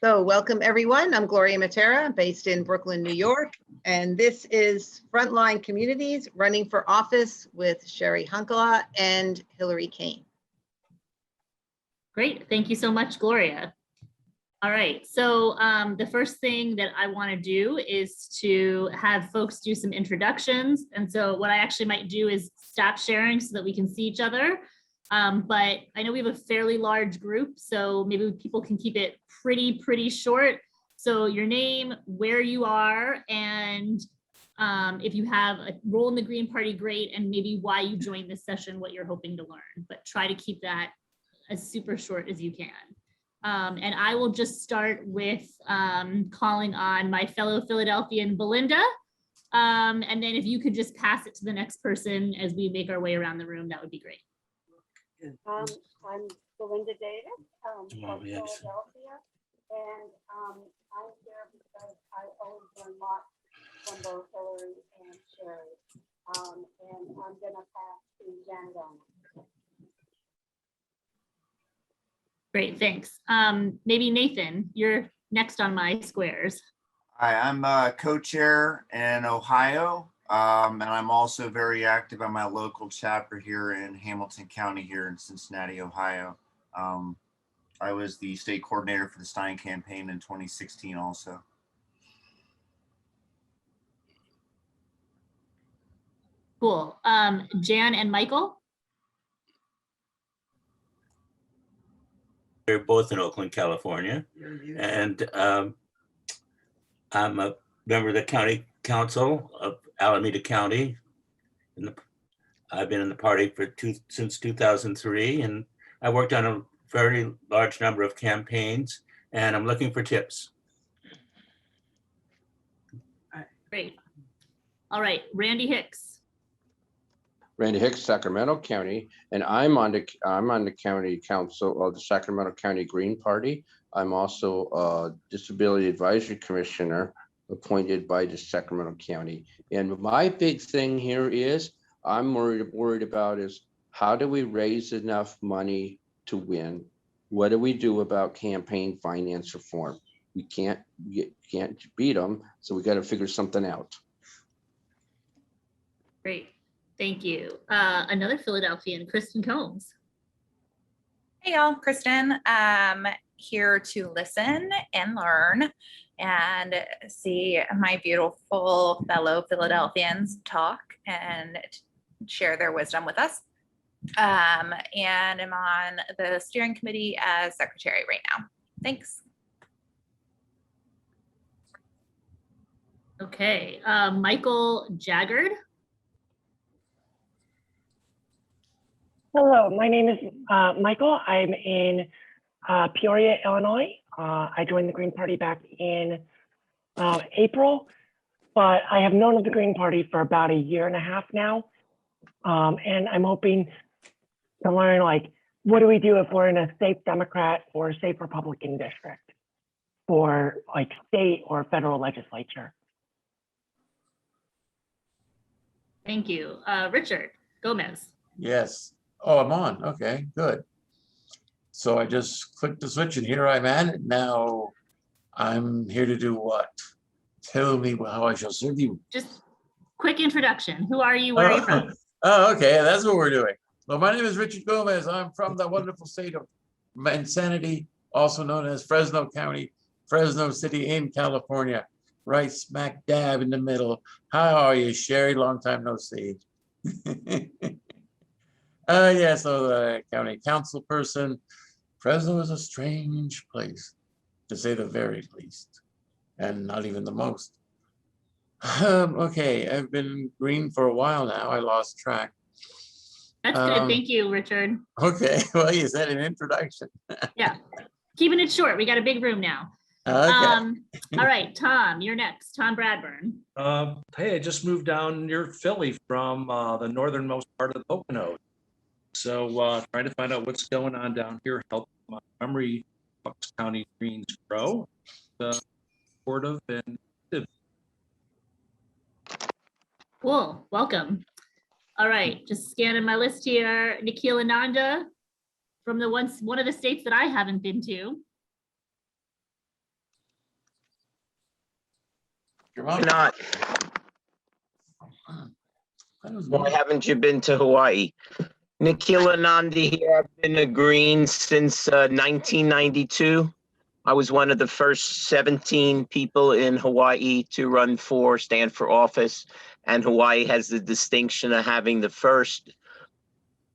So welcome everyone. I'm Gloria Mattera, based in Brooklyn, New York, and this is Frontline Communities Running for Office with Cheri Honkala and Hillary Kane. Great, thank you so much, Gloria. All right, so the first thing that I want to do is to have folks do some introductions. And so what I actually might do is stop sharing so that we can see each other. But I know we have a fairly large group, so maybe people can keep it pretty short. So your name, where you are, and if you have a role in the Green Party, great, and maybe why you joined this session, what you're hoping to learn, but try to keep that as super short as you can. And I will just start with calling on my fellow Philadelphian, Belinda. And then if you could just pass it to the next person as we make our way around the room, that would be great. I'm Belinda Davis from Philadelphia, and I'm here because I always learn lots from both Hillary and Cheri, and I'm going to pass to Jen Donna. Great, thanks. Maybe Nathan, you're next on my squares. Hi, I'm co-chair in Ohio. And I'm also very active on my local chapter here in Hamilton County here in Cincinnati, Ohio. I was the state coordinator for the Stein campaign in 2016 also. Cool. Jan and Michael? We're both in Oakland, California. And I'm a member of the county council of Alameda County. I've been in the party since 2003, and I worked on a very large number of campaigns, and I'm looking for tips. Great. All right, Randy Hicks. Randy Hicks, Sacramento County, and I'm on the county council of the Sacramento County Green Party. I'm also a disability advisory commissioner appointed by the Sacramento County. And my big thing here is I'm worried about is how do we raise enough money to win? What do we do about campaign finance reform? We can't beat them, so we got to figure something out. Great, thank you. Another Philadelphian, Kristen Combs. Hey y'all, Kristen. Here to listen and learn and see my beautiful fellow Philadelphians talk and share their wisdom with us. And I'm on the steering committee as secretary right now. Thanks. Okay, Michael Jaggard. Hello, my name is Michael. I'm in Peoria, Illinois. I joined the Green Party back in April, but I have known of the Green Party for about a year and a half now. And I'm hoping to learn, like, what do we do if we're in a safe Democrat or a safe Republican district for like state or federal legislature? Thank you. Richard Gomez. Yes. Oh, I'm on. Okay, good. So I just clicked the switch and here I'm at it. Now I'm here to do what? Tell me how I shall serve you. Just quick introduction. Who are you? Where are you from? Oh, okay. That's what we're doing. Well, my name is Richard Gomez. I'm from the wonderful state of Insanity, also known as Fresno County, Fresno City in California, right smack dab in the middle. How are you, Cheri? Long time no see. Yeah, so the county council person. Fresno is a strange place, to say the very least, and not even the most. Okay, I've been green for a while now. I lost track. That's good. Thank you, Richard. Okay, well, you said an introduction. Yeah, keeping it short. We got a big room now. Okay. All right, Tom, you're next. Tom Bradburn. Hey, I just moved down near Philly from the northernmost part of the Poconos. So trying to find out what's going on down here, help Montgomery Bucks County Greens grow. Supportive and active. Cool, welcome. All right, just scanning my list here. Nikhil Ananda from one of the states that I haven't been to. Not. Why haven't you been to Hawaii? Nikhil Nandi here. I've been a Green since 1992. I was one of the first 17 people in Hawaii to stand for office. And Hawaii has the distinction of having the first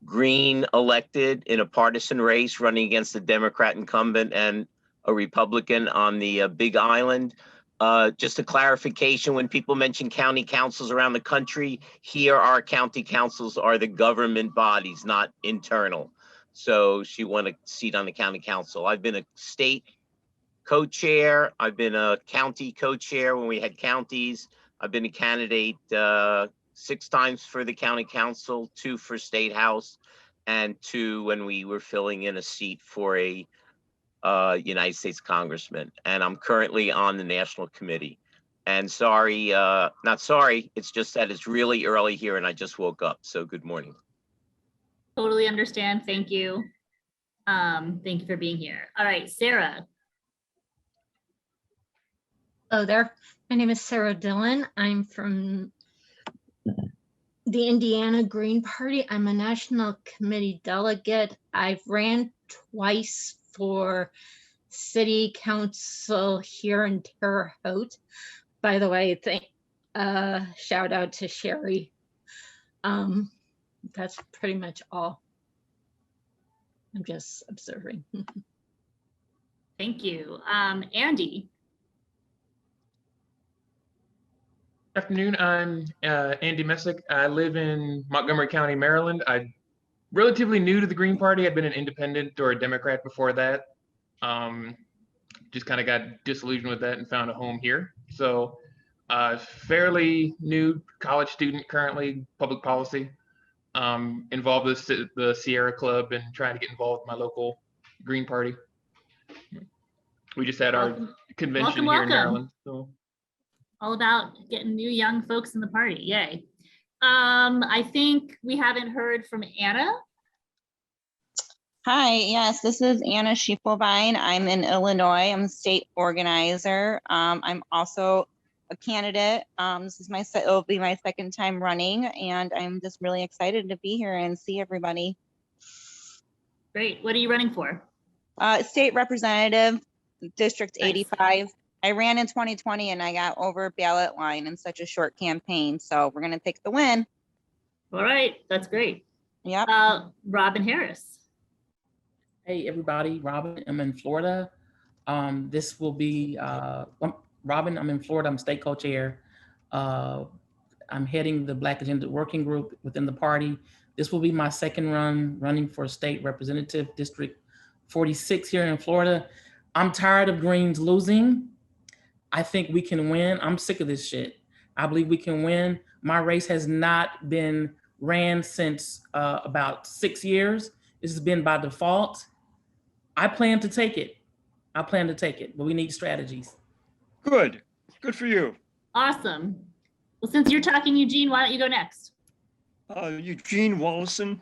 Green elected in a partisan race, running against a Democrat incumbent and a Republican on the Big Island. Just a clarification, when people mention county councils around the country, here our county councils are the government bodies, not internal. So she won a seat on the county council. I've been a state co-chair. I've been a county co-chair when we had counties. I've been a candidate 6 times for the county council, 2 for state house, and 2 when we were filling in a seat for a United States congressman. And I'm currently on the national committee. And sorry, not sorry, it's just that it's really early here and I just woke up. So good morning. Totally understand. Thank you. Thank you for being here. All right, Sarah. Hello there. My name is Sarah Dillon. I'm from the Indiana Green Party. I'm a national committee delegate. I've ran twice for city council here in Terre Haute. By the way, shout out to Cheri. That's pretty much all. I'm just observing. Thank you. Andy. Good afternoon, I'm Andy Messick. I live in Montgomery County, Maryland. I'm relatively new to the Green Party. I've been an independent or a Democrat before that. Just kind of got disillusioned with that and found a home here. So fairly new college student currently, public policy. Involved with the Sierra Club and trying to get involved with my local Green Party. We just had our convention here in Maryland. So. All about getting new young folks in the party. Yay. I think we haven't heard from Anna. Hi, yes, this is Anna Schiefelbein. I'm in Illinois. I'm a state organizer. I'm also a candidate. It'll be my second time running, and I'm just really excited to be here and see everybody. Great. What are you running for? State representative, District Nice. 85. I ran in 2020 and I got over ballot line in such a short campaign. So we're gonna take the win. All right, that's great. Yep. Robin Harris. Hey everybody, Robin, I'm in Florida. This will be, Robin, I'm in Florida, I'm state co-chair. I'm heading the Black Agenda Working Group within the party. This will be my second running for state representative, District 46 here in Florida. I'm tired of Greens losing. I think we can win. I'm sick of this shit. I believe we can win. My race has not been ran since about 6 years. This has been by default. I plan to take it. But we need strategies. Good for you. Awesome. Well, since you're talking, Eugene, why don't you go next? Eugene Wallison,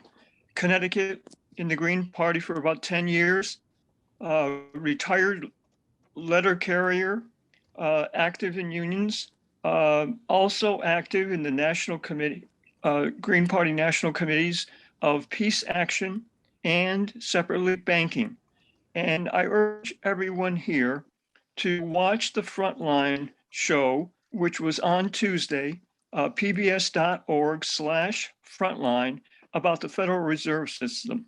Connecticut, in the Green Party for about 10 years. Retired letter carrier, active in unions, also active in the national committee, Green Party national committees of peace action and separately banking. And I urge everyone here to watch the Frontline show, which was on Tuesday, pbs.org/Frontline, about the Federal Reserve System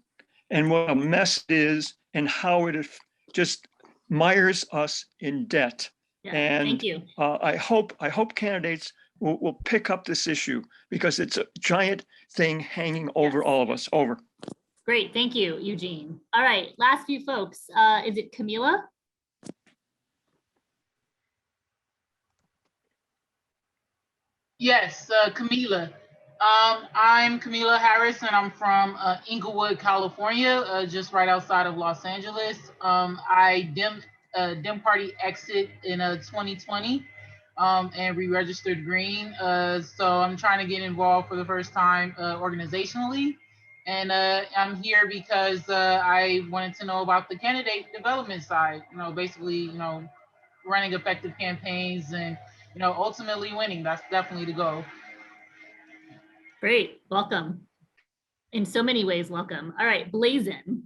and what a mess it is and how it just mires us in debt. Yeah, and thank you. I hope candidates will pick up this issue because it's a giant thing hanging over all of us. Over. Great, thank you, Eugene. All right, last few folks. Is it Camila? Yes, Camila. I'm Camila Harris, and I'm from Inglewood, California, just right outside of Los Angeles. I Dem Party exit in 2020 and re-registered Green. So I'm trying to get involved for the first time organizationally. And I'm here because I wanted to know about the candidate development side, basically, running effective campaigns and, ultimately winning. That's definitely the goal. Great, welcome. In so many ways, welcome. All right, Blazin.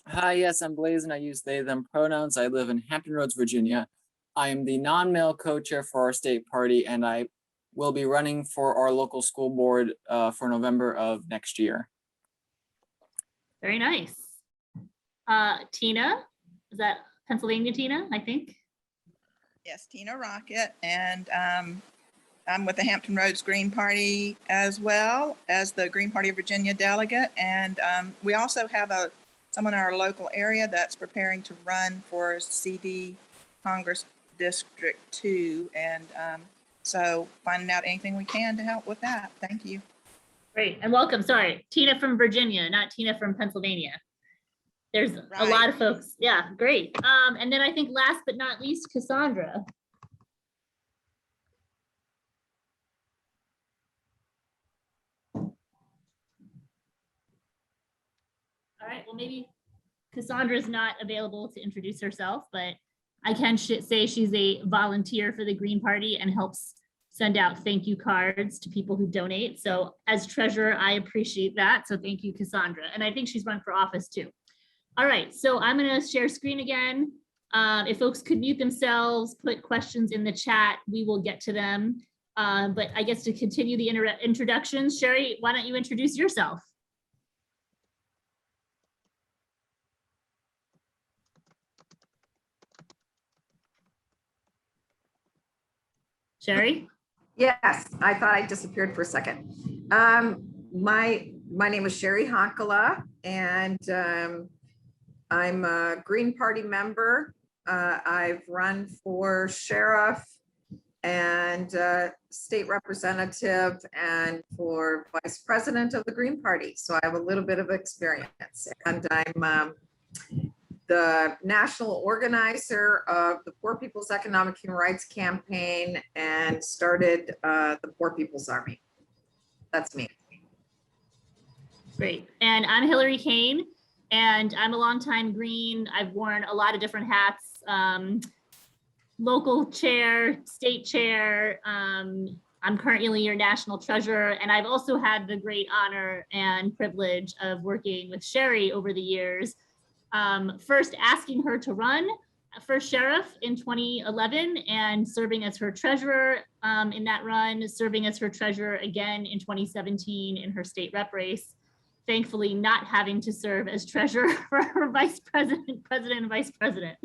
Hi, yes, I'm Blazin. I use they, them pronouns. I live in Hampton Roads, Virginia. I am the non-male co-chair for our state party, and I will be running for our local school board for November of next year. Very nice. Tina, is that Pennsylvania Tina, I think? Yes, Tina Rocket, and I'm with the Hampton Roads Green Party as well as the Green Party of Virginia delegate, and we also have someone in our local area that's preparing to run for CD Congress District 2, and so finding out anything we can to help with that. Thank you. Great, and welcome. Sorry, Tina from Virginia, not Tina from Pennsylvania. There's a lot of folks. Yeah, great. And then I think last but not least, Cassandra. All right, well, maybe Cassandra's not available to introduce herself, but I can say she's a volunteer for the Green Party and helps send out thank you cards to people who donate. So as treasurer, I appreciate that. So thank you, Cassandra. And I think she's run for office too. All right, so I'm gonna share screen again. If folks could mute themselves, put questions in the chat, we will get to them. But I guess to continue the introductions, Cheri, why don't you introduce yourself? Cheri? Yes, I thought I disappeared for a second. My name is Cheri Honkala, and I'm a Green Party member. I've run for sheriff and state representative and for vice president of the Green Party. So I have a little bit of experience, and I'm the national organizer of the Poor People's Economic Human Rights Campaign and started the Poor People's Army. That's me. Great. And I'm Hillary Kane, and I'm a longtime Green. I've worn a lot of different hats, local chair, state chair. I'm currently your national treasurer, and I've also had the great honor and privilege of working with Cheri over the years. First asking her to run for sheriff in 2011 and serving as her treasurer in that run, serving as her treasurer again in 2017 in her state rep race. Thankfully not having to serve as treasurer for her vice president, president, and vice president.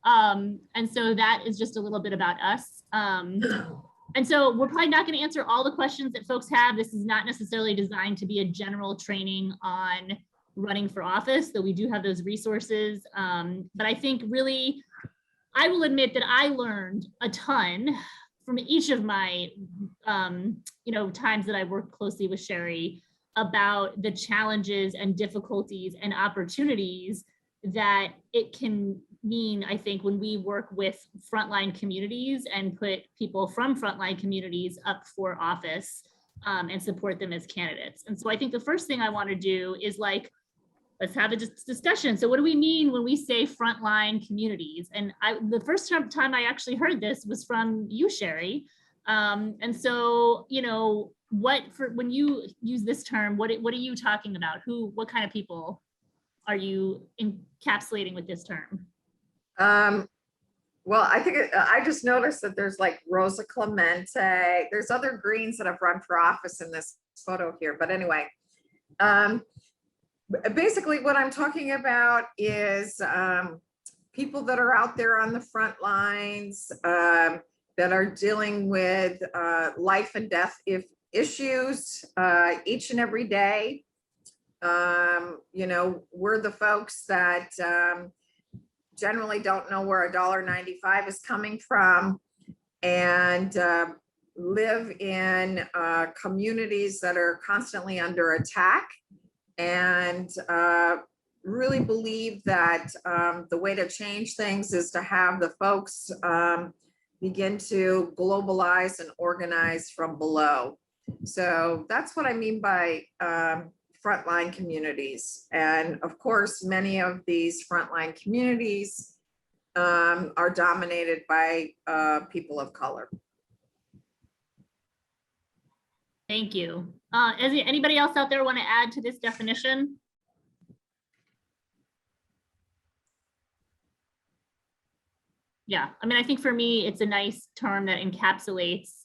And so that is just a little bit about us. And so we're probably not going to answer all the questions that folks have. This is not necessarily designed to be a general training on running for office, though we do have those resources. But I think really, I will admit that I learned a ton from each of my times that I worked closely with Cheri about the challenges and difficulties and opportunities that it can mean, I think, when we work with frontline communities and put people from frontline communities up for office and support them as candidates. And so I think the first thing I want to do is let's have a discussion. So what do we mean when we say frontline communities? And the first time I actually heard this was from you, Cheri. And so, when you use this term, what are you talking about? What kind of people are you encapsulating with this term? Well, I think I just noticed that there's like Rosa Clemente. There's other Greens that have run for office in this photo here. But anyway, basically what I'm talking about is people that are out there on the front lines that are dealing with life and death issues each and every day. We're the folks that generally don't know where $1.95 is coming from and live in communities that are constantly under attack, and really believe that the way to change things is to have the folks begin to globalize and organize from below. So that's what I mean by frontline communities. And of course, many of these frontline communities are dominated by people of color. Thank you. Anybody else out there want to add to this definition? Yeah, I mean, I think for me, it's a nice term that encapsulates,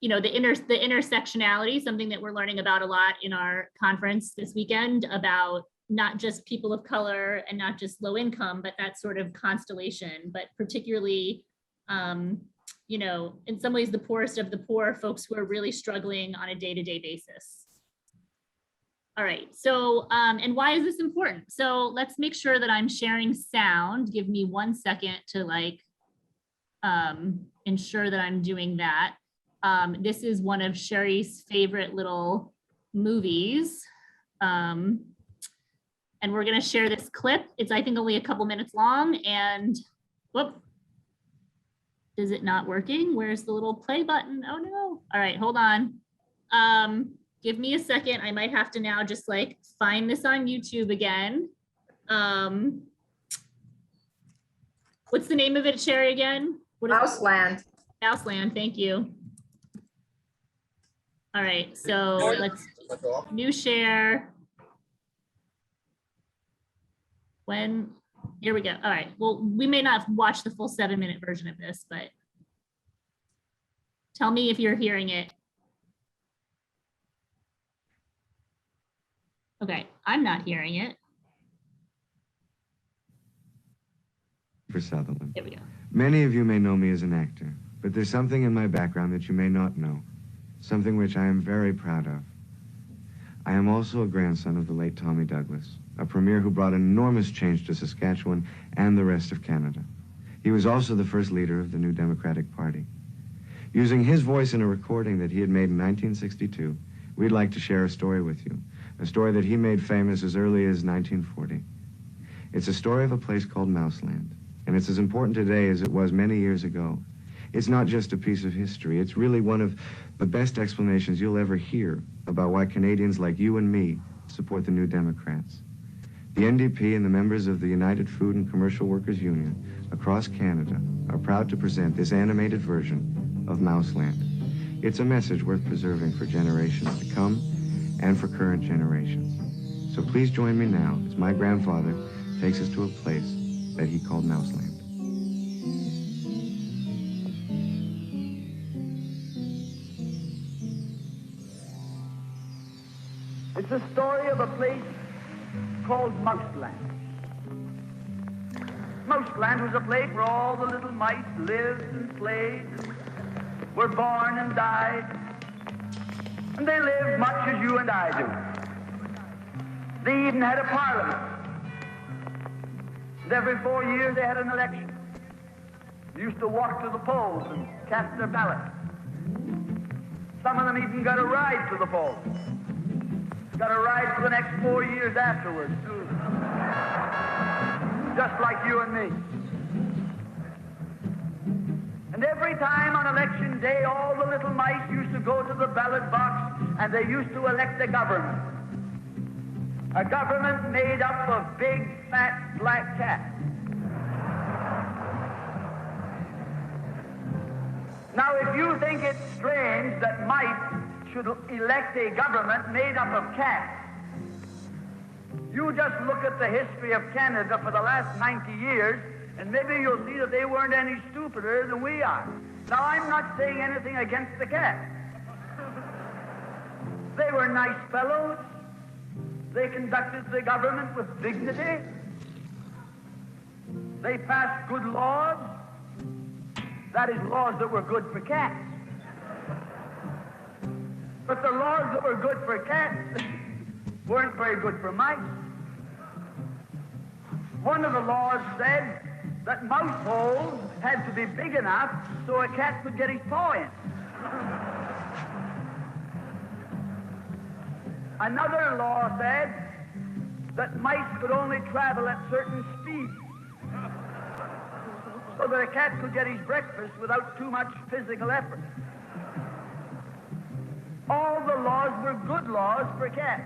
you know, the intersectionality, something that we're learning about a lot in our conference this weekend, about not just people of color and not just low income, but that sort of constellation, but particularly, you know, in some ways the poorest of the poor, folks who are really struggling on a day-to-day basis. All right, so, and why is this important? So let's make sure that I'm sharing sound. Give me 1 second to like ensure that I'm doing that. This is one of Cheri's favorite little movies. And we're gonna share this clip. It's, I think, only a couple minutes long, and whoop. Is it not working? Where's the little play button? Oh no. All right, hold on. Give me a second. I might have to now just like find this on YouTube again. What's the name of it, Cheri, again? Mouseland. Mouseland, thank you. All right, so let's new share. Here we go. All right, well, we may not watch the full 7-minute version of this, but tell me if you're hearing it. Okay, I'm not hearing it. For Sutherland. Here we go. Many of you may know me as an actor, but there's something in my background that you may not know, something which I am very proud of. I am also a grandson of the late Tommy Douglas, a premier who brought enormous change to Saskatchewan and the rest of Canada. He was also the first leader of the New Democratic Party. Using his voice in a recording that he had made in 1962, we'd like to share a story with you, a story that he made famous as early as 1940. It's a story of a place called Mouseland, and it's as important today as it was many years ago. It's not just a piece of history, it's really one of the best explanations you'll ever hear about why Canadians like you and me support the New Democrats. The NDP and the members of the United Food and Commercial Workers Union across Canada are proud to present this animated version of Mouseland. It's a message worth preserving for generations to come and for current generations. So please join me now as my grandfather takes us to a place that he called Mouseland. It's a story of a place called Mouseland. Mouseland was a place where all the little mice lived and played, and were born and died. And they lived much as you and I do. They even had a parliament. And every 4 years they had an election. They used to walk to the polls and cast their ballot. Some of them even got a ride to the polls. Got a ride for the next 4 years afterwards, too. Just like you and me. And every time on election day, all the little mice used to go to the ballot box and they used to elect a government. A government made up of big, fat, black cats. Now, if you think it's strange that mice should elect a government made up of cats, you just look at the history of Canada for the last 90 years, and maybe you'll see that they weren't any stupider than we are. Now, I'm not saying anything against the cats. They were nice fellows. They conducted the government with dignity. They passed good laws. That is, laws that were good for cats. But the laws that were good for cats weren't very good for mice. One of the laws said that mouse holes had to be big enough so a cat could get his paw in. Another law said that mice could only travel at certain speeds so that a cat could get his breakfast without too much physical effort. All the laws were good laws for cats.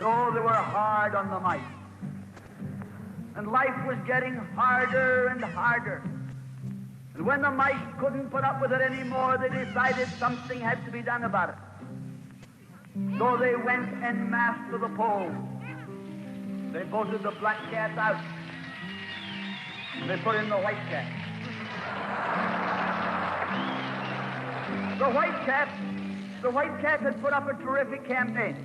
Oh, they were hard on the mice. And life was getting harder and harder. And when the mice couldn't put up with it anymore, they decided something had to be done about it. So they went en masse to the polls. They voted the black cat out. They put in the white cat. The white cat had put up a terrific campaign.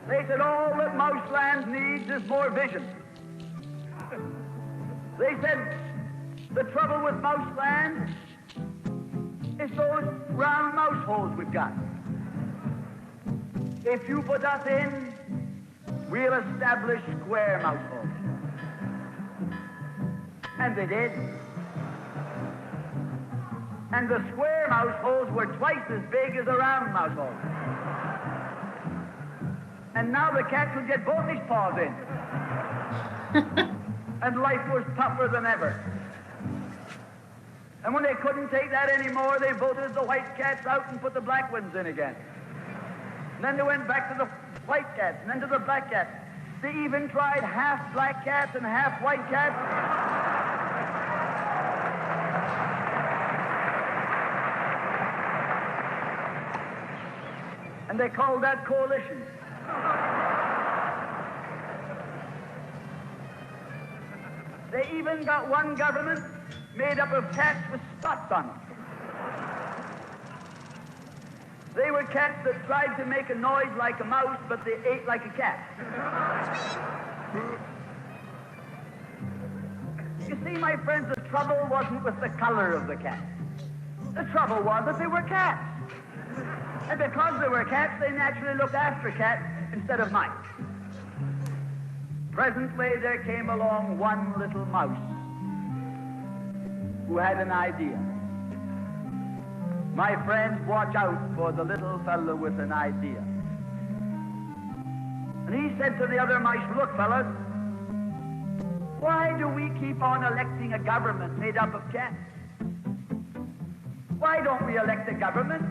They said all that Mouseland needs is more vision. They said the trouble with Mouseland is those round mouse holes we've got. If you put us in, we'll establish square mouse holes. And they did. And the square mouse holes were twice as big as the round mouse holes. And now the cat could get both his paws in. And life was tougher than ever. And when they couldn't take that anymore, they voted the white cats out and put the black ones in again. And then they went back to the white cats and then to the black cats. They even tried half black cats and half white cats. And they called that coalition. They even got one government made up of cats with spots on them. They were cats that tried to make a noise like a mouse, but they ate like a cat. You see, my friends, the trouble wasn't with the color of the cat. The trouble was that they were cats. And because they were cats, they naturally looked after cats instead of mice. Presently, there came along one little mouse who had an idea. My friends, watch out for the little fellow with an idea. And he said to the other mice, look, fellas, why do we keep on electing a government made up of cats? Why don't we elect a government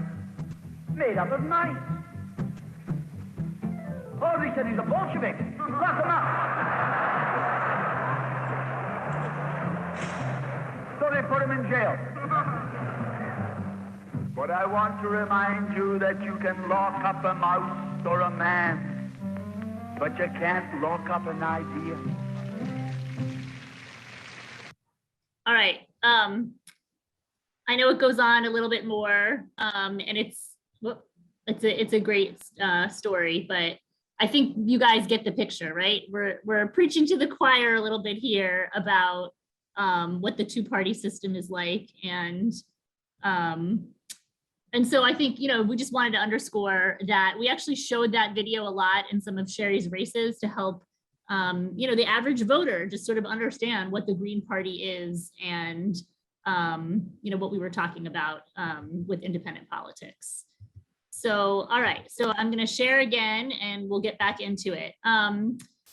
made up of mice? Oh, they said he's a Bolshevik. Lock him up. So they put him in jail. But I want to remind you that you can lock up a mouse or a man, but you can't lock up an idea. All right. I know it goes on a little bit more, and it's a great story, but I think you guys get the picture, right? We're preaching to the choir a little bit here about what the two-party system is like, and so I think, we just wanted to underscore that we actually showed that video a lot in some of Cheri's races to help, the average voter just sort of understand what the Green Party is and, what we were talking about with independent politics. So, all right, so I'm going to share again and we'll get back into it.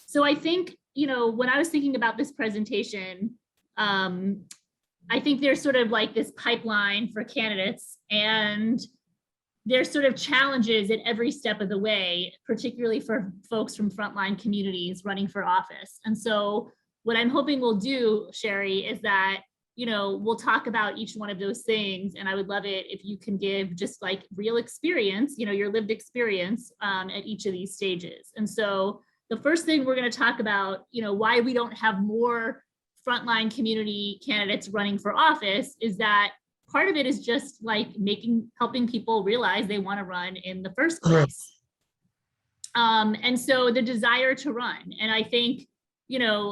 So I think, when I was thinking about this presentation, I think there's sort of like this pipeline for candidates, and there's sort of challenges at every step of the way, particularly for folks from frontline communities running for office. And so what I'm hoping we'll do, Cheri, is that, we'll talk about each one of those things. And I would love it if you can give just like real experience, your lived experience at each of these stages. And so the first thing we're going to talk about, why we don't have more frontline community candidates running for office is that part of it is just like helping people realize they want to run in the first place. And so the desire to run. And I think,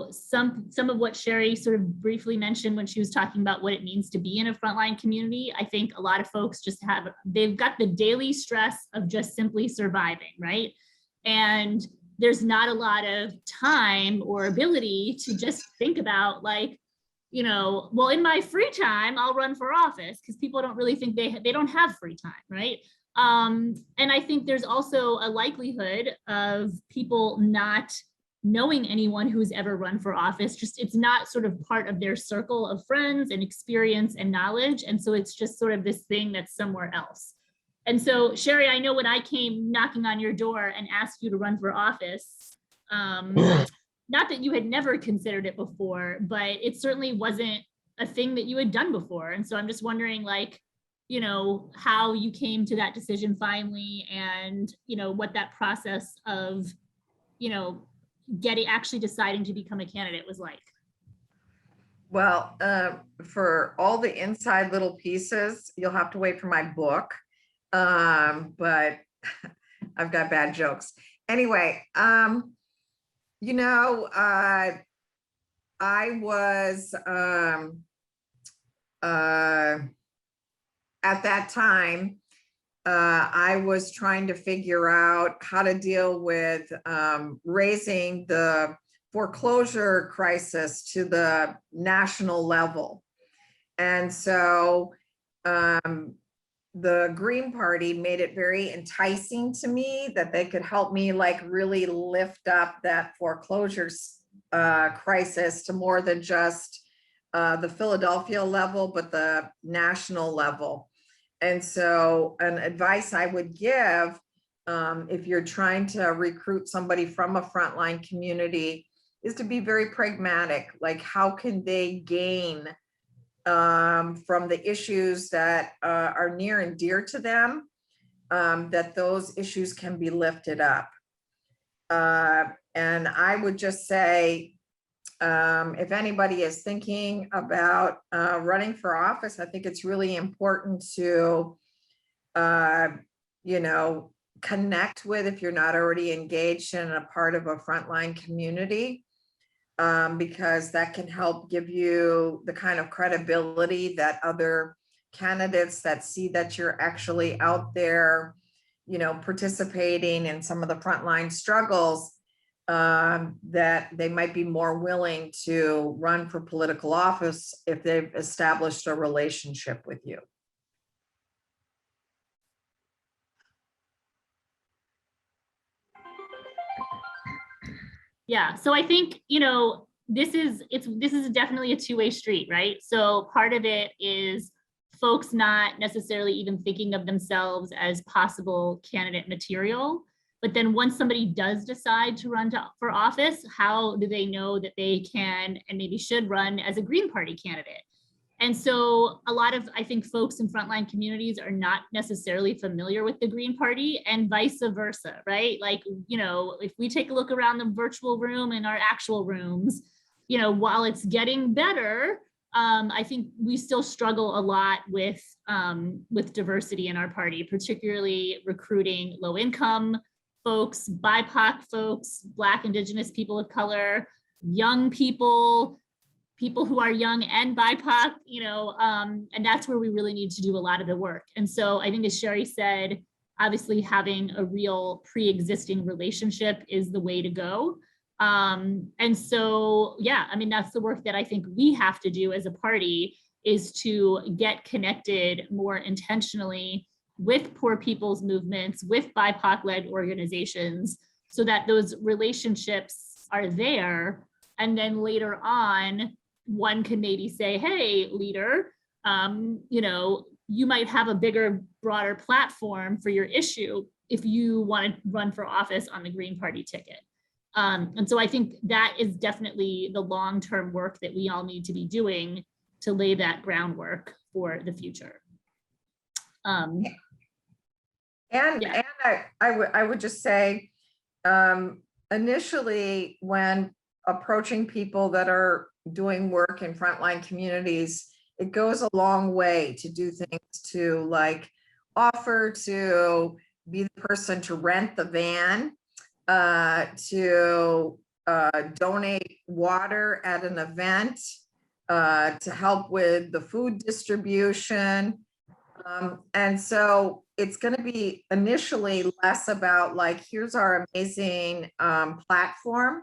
some of what Cheri sort of briefly mentioned when she was talking about what it means to be in a frontline community, I think a lot of folks they've got the daily stress of just simply surviving, right? And there's not a lot of time or ability to just think about well, in my free time, I'll run for office, because people don't really think they don't have free time, right? And I think there's also a likelihood of people not knowing anyone who's ever run for office. Just it's not sort of part of their circle of friends and experience and knowledge. And so it's just sort of this thing that's somewhere else. And so, Cheri, I know when I came knocking on your door and asked you to run for office, not that you had never considered it before, but it certainly wasn't a thing that you had done before. And so I'm just wondering, like, you know, how you came to that decision finally, and, you know, what that process of, you know, actually deciding to become a candidate was like. Well, for all the inside little pieces, you'll have to wait for my book. But I've got bad jokes. Anyway, you know, I was at that time, I was trying to figure out how to deal with raising the foreclosure crisis to the national level. And so the Green Party made it very enticing to me that they could help me like really lift up that foreclosure crisis to more than just the Philadelphia level, but the national level. And so an advice I would give if you're trying to recruit somebody from a frontline community is to be very pragmatic. Like, how can they gain from the issues that are near and dear to them, that those issues can be lifted up. And I would just say, if anybody is thinking about running for office, I think it's really important to, you know, connect with, if you're not already engaged in a part of a frontline community, because that can help give you the kind of credibility that other candidates that see that you're actually out there, you know, participating in some of the frontline struggles, that they might be more willing to run for political office if they've established a relationship with you. Yeah, so I think, you know, this is definitely a two-way street, right? So part of it is folks not necessarily even thinking of themselves as possible candidate material. But then once somebody does decide to run for office, how do they know that they can and maybe should run as a Green Party candidate? And so a lot of, I think, folks in frontline communities are not necessarily familiar with the Green Party, and vice versa, right? Like, you know, if we take a look around the virtual room and our actual rooms, you know, while it's getting better, I think we still struggle a lot with diversity in our party, particularly recruiting low income folks, BIPOC folks, Black, Indigenous people of color, young people, people who are young and BIPOC, you know, and that's where we really need to do a lot of the work. And so I think, as Cheri said, obviously having a real pre-existing relationship is the way to go. And so, yeah, I mean, that's the work that I think we have to do as a party, is to get connected more intentionally with poor people's movements, with BIPOC-led organizations, so that those relationships are there. And then later on, one can maybe say, hey, leader, you know, you might have a bigger, broader platform for your issue if you want to run for office on the Green Party ticket. And so I think that is definitely the long-term work that we all need to be doing to lay that groundwork for the future. And I would just say, initially, when approaching people that are doing work in frontline communities, it goes a long way to do things to like offer to be the person to rent the van, to donate water at an event, to help with the food distribution. And so it's going to be initially less about like, here's our amazing platform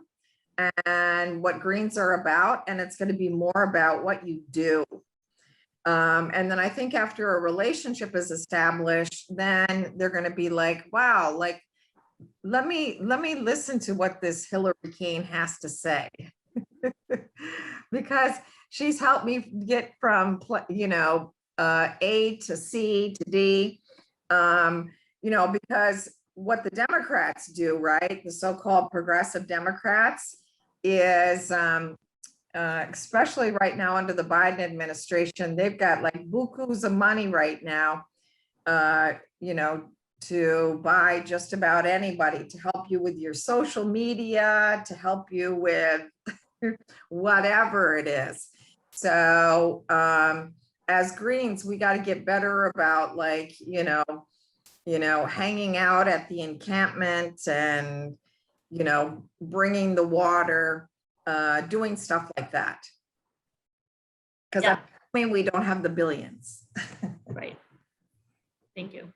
and what Greens are about, and it's going to be more about what you do. And then I think after a relationship is established, then they're going to be like, wow, like, let me listen to what this Hillary Kane has to say. Because she's helped me get from, you know, A to C to D, you know, because what the Democrats do, right, the so-called progressive Democrats, is, especially right now under the Biden administration, they've got like bukus of money right now, you know, to buy just about anybody to help you with your social media, to help you with whatever it is. So as Greens, we got to get better about like, you know, hanging out at the encampment and, you know, bringing the water, doing stuff like that. Because Yeah. I mean, we don't have the billions. Right. Thank you.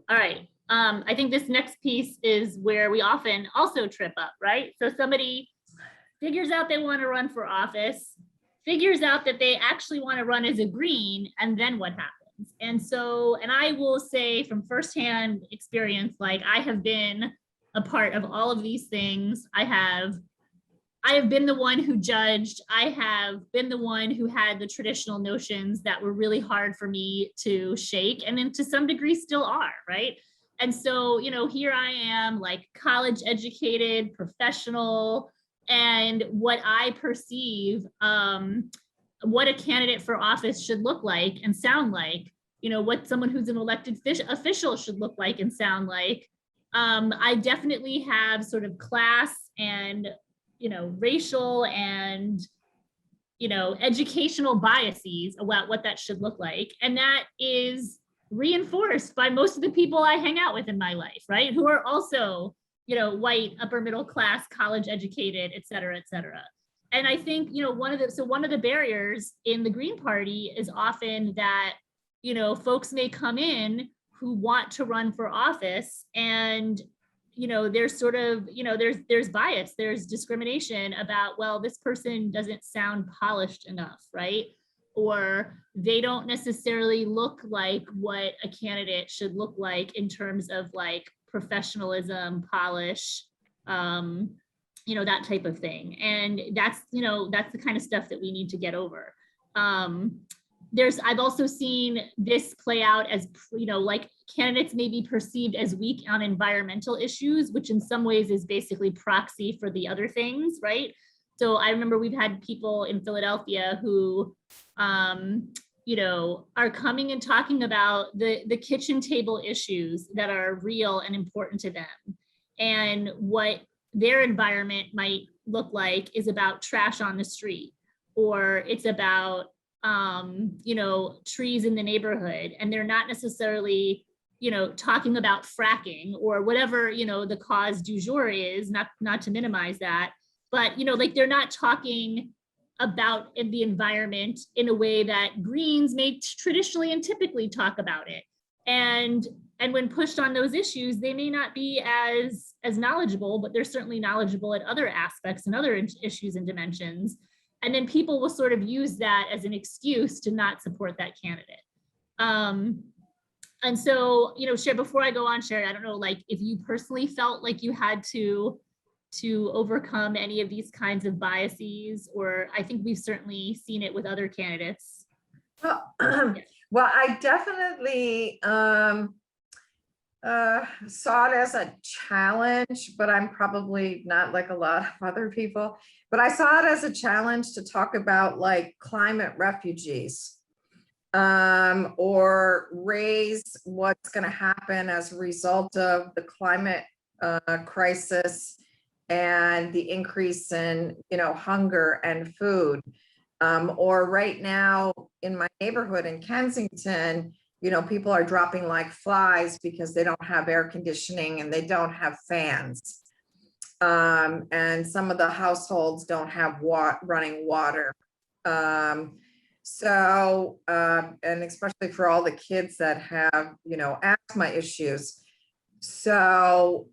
All right. I think this next piece is where we often also trip up, right? So somebody figures out they want to run for office, figures out that they actually want to run as a Green, and then what happens? And so, and I will say from firsthand experience, like I have been a part of all of these things. I have been the one who judged. I have been the one who had the traditional notions that were really hard for me to shake, and then to some degree still are, right? And so, you know, here I am, like college educated, professional, and what I perceive what a candidate for office should look like and sound like, you know, what someone who's an elected official should look like and sound like. I definitely have sort of class and, you know, racial and, you know, educational biases about what that should look like. And that is reinforced by most of the people I hang out with in my life, right? Who are also, you know, white, upper middle class, college educated, et cetera, et cetera. And I think, you know, one of the barriers in the Green Party is often that, you know, folks may come in who want to run for office, and, you know, there's sort of, you know, there's bias, there's discrimination about, well, this person doesn't sound polished enough, right? Or they don't necessarily look like what a candidate should look like in terms of like professionalism, polish, you know, that type of thing. And that's, you know, that's the kind of stuff that we need to get over. I've also seen this play out as, you know, like candidates may be perceived as weak on environmental issues, which in some ways is basically proxy for the other things, right? So I remember we've had people in Philadelphia who, you know, are coming and talking about the kitchen table issues that are real and important to them. And what their environment might look like is about trash on the street, or it's about, you know, trees in the neighborhood. And they're not necessarily, you know, talking about fracking or whatever, you know, the cause du jour is, not to minimize that, but, you know, like they're not talking about the environment in a way that Greens may traditionally and typically talk about it. And when pushed on those issues, they may not be as knowledgeable, but they're certainly knowledgeable at other aspects and other issues and dimensions. And then people will sort of use that as an excuse to not support that candidate. And so, you know, Cheri, before I go on, Cheri, I don't know, like if you personally felt like you had to overcome any of these kinds of biases, or I think we've certainly seen it with other candidates. Well, well, I definitely saw it as a challenge, but I'm probably not like a lot of other people, but I saw it as a challenge to talk about like climate refugees, or raise what's going to happen as a result of the climate crisis and the increase in, you know, hunger and food. Or right now in my neighborhood in Kensington, you know, people are dropping like flies because they don't have air conditioning and they don't have fans. And some of the households don't have running water. So, and especially for all the kids that have, you know, asthma issues. So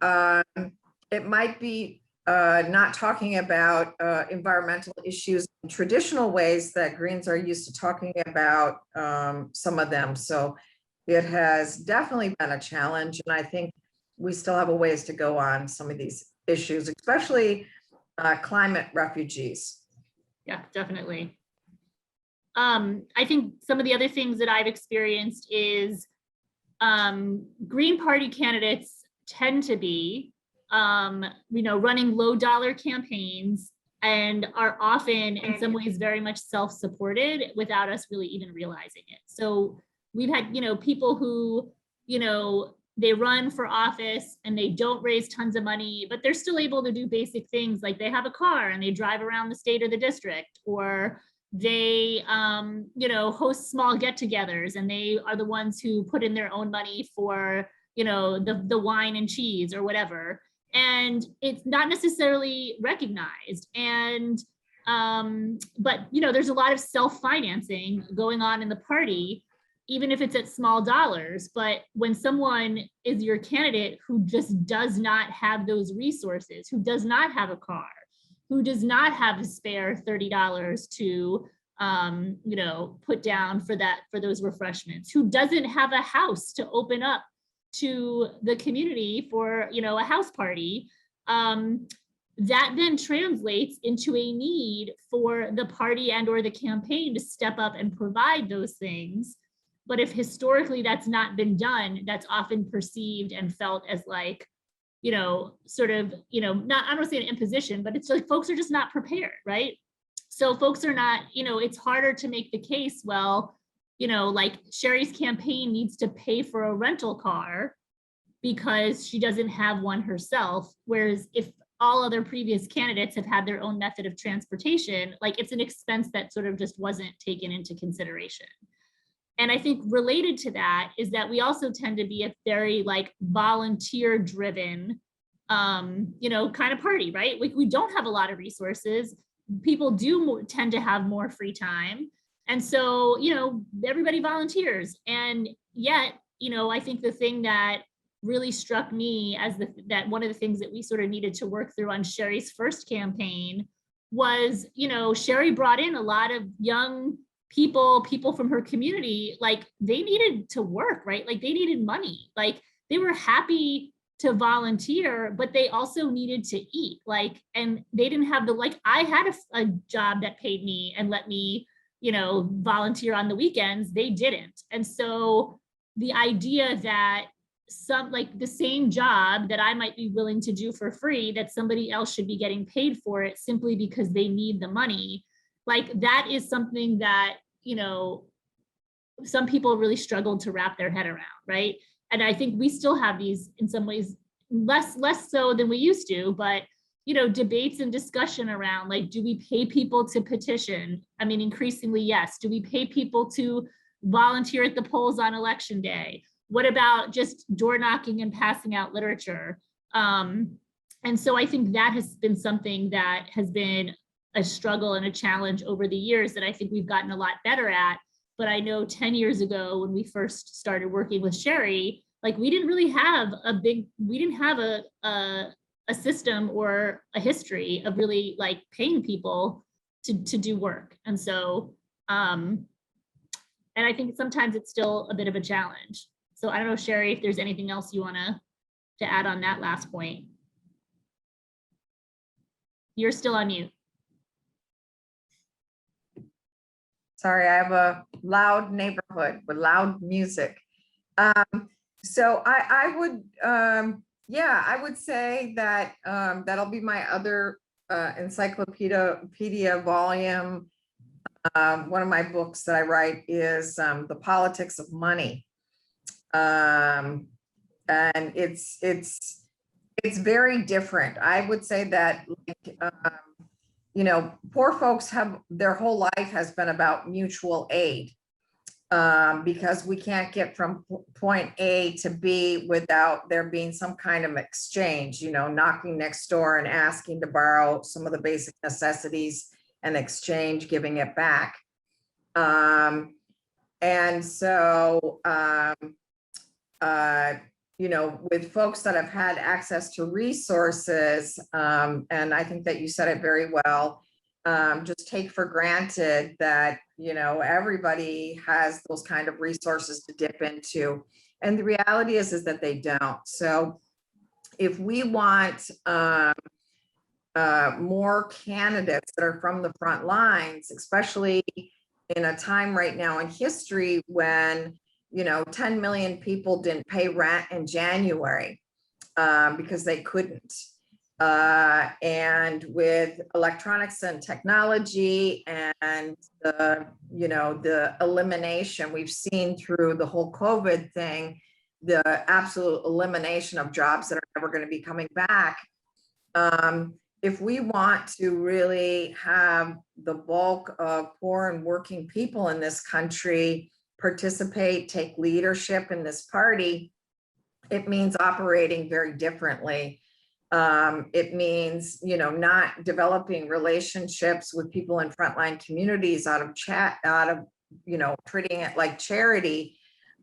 it might be not talking about environmental issues in traditional ways that Greens are used to talking about, some of them. So it has definitely been a challenge. And I think we still have a ways to go on some of these issues, especially climate refugees. Yeah, definitely. I think some of the other things that I've experienced is Green Party candidates tend to be, you know, running low dollar campaigns and are often in some ways very much self-supported without us really even realizing it. So we've had, people who, they run for office and they don't raise tons of money, but they're still able to do basic things like they have a car and they drive around the state or the district, or they, host small get-togethers and they are the ones who put in their own money for, the wine and cheese or whatever. And it's not necessarily recognized. And, but, there's a lot of self-financing going on in the party, even if it's at small dollars. But when someone is your candidate who just does not have those resources, who does not have a car, who does not have a spare $30 to, put down for those refreshments, who doesn't have a house to open up to the community for, a house party, that then translates into a need for the party and or the campaign to step up and provide those things. But if historically that's not been done, that's often perceived and felt as like, sort of, not, I don't want to say an imposition, but it's like folks are just not prepared, right? So folks are not, it's harder to make the case, well, like Cheri's campaign needs to pay for a rental car because she doesn't have one herself. Whereas if all other previous candidates have had their own method of transportation, like it's an expense that sort of just wasn't taken into consideration. And I think related to that is that we also tend to be a very like volunteer driven, kind of party, right? Like we don't have a lot of resources. People do tend to have more free time. And so, everybody volunteers. And yet, I think the thing that really struck me as that one of the things that we sort of needed to work through on Cheri's first campaign was, Cheri brought in a lot of young people from her community, like they needed to work, right? Like they needed money, like they were happy to volunteer, but they also needed to eat, like, and they didn't have I had a job that paid me and let me, volunteer on the weekends, they didn't. And so the idea that the same job that I might be willing to do for free, that somebody else should be getting paid for it simply because they need the money, like that is something that, some people really struggled to wrap their head around, right? And I think we still have these in some ways, less so than we used to, but debates and discussion around like, do we pay people to petition? I mean, increasingly, yes. Do we pay people to volunteer at the polls on election day? What about just door knocking and passing out literature? And so I think that has been something that has been a struggle and a challenge over the years that I think we've gotten a lot better at. But I know 10 years ago when we first started working with Cheri, like we didn't really have a system or a history of really like paying people to do work. And so, and I think sometimes it's still a bit of a challenge. So I don't know, Cheri, if there's anything else you want to add on that last point. You're still on mute. Sorry, I have a loud neighborhood with loud music. So I would, I would say that that'll be my other encyclopedia volume. One of my books that I write is The Politics of Money. And it's very different. I would say that poor folks have their whole life has been about mutual aid, because we can't get from point A to B without there being some kind of exchange, knocking next door and asking to borrow some of the basic necessities and exchange, giving it back. And so, with folks that have had access to resources, and I think that you said it very well, just take for granted that, everybody has those kind of resources to dip into. And the reality is that they don't. So if we want more candidates that are from the front lines, especially in a time right now in history when 10 million people didn't pay rent in January because they couldn't. And with electronics and technology and the, the elimination we've seen through the whole COVID thing, the absolute elimination of jobs that are never going to be coming back. If we want to really have the bulk of poor and working people in this country participate, take leadership in this party, it means operating very differently. It means, not developing relationships with people in frontline communities out of, treating it like charity,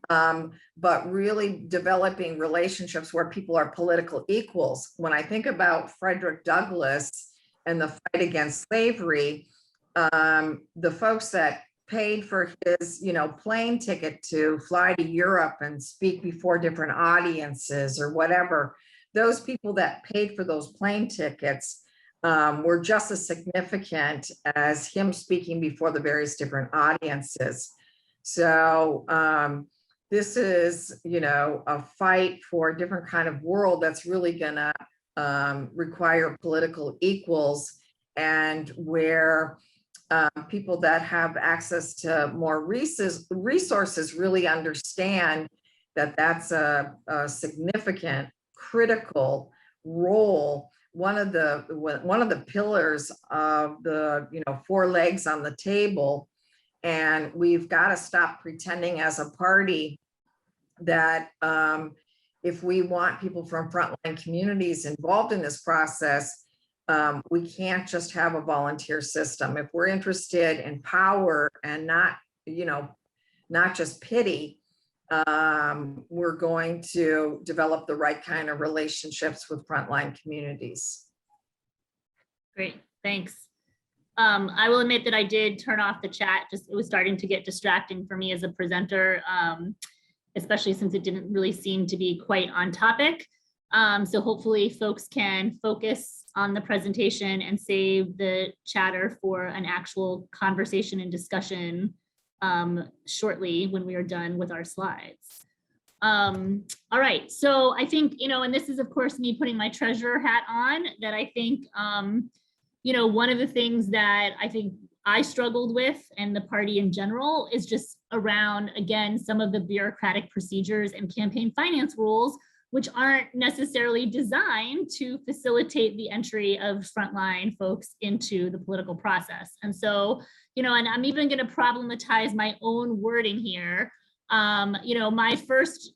but really developing relationships where people are political equals. When I think about Frederick Douglass and the fight against slavery, the folks that paid for his, plane ticket to fly to Europe and speak before different audiences or whatever, those people that paid for those plane tickets were just as significant as him speaking before the various different audiences. So this is, a fight for a different kind of world that's really gonna require political equals, and where people that have access to more resources really understand that that's a significant, critical role. One of the pillars of the 4 legs on the table. And we've got to stop pretending as a party that if we want people from frontline communities involved in this process, we can't just have a volunteer system. If we're interested in power and not just pity, we're going to develop the right kind of relationships with frontline communities. Great, thanks. I will admit that I did turn off the chat. Just it was starting to get distracting for me as a presenter, especially since it didn't really seem to be quite on topic. So hopefully folks can focus on the presentation and save the chatter for an actual conversation and discussion shortly when we are done with our slides. All right, so I think, and this is of course me putting my treasurer hat on, that I think, one of the things that I think I struggled with, and the party in general, is just around, again, some of the bureaucratic procedures and campaign finance rules, which aren't necessarily designed to facilitate the entry of frontline folks into the political process. And so, and I'm even going to problematize my own wording here. My first,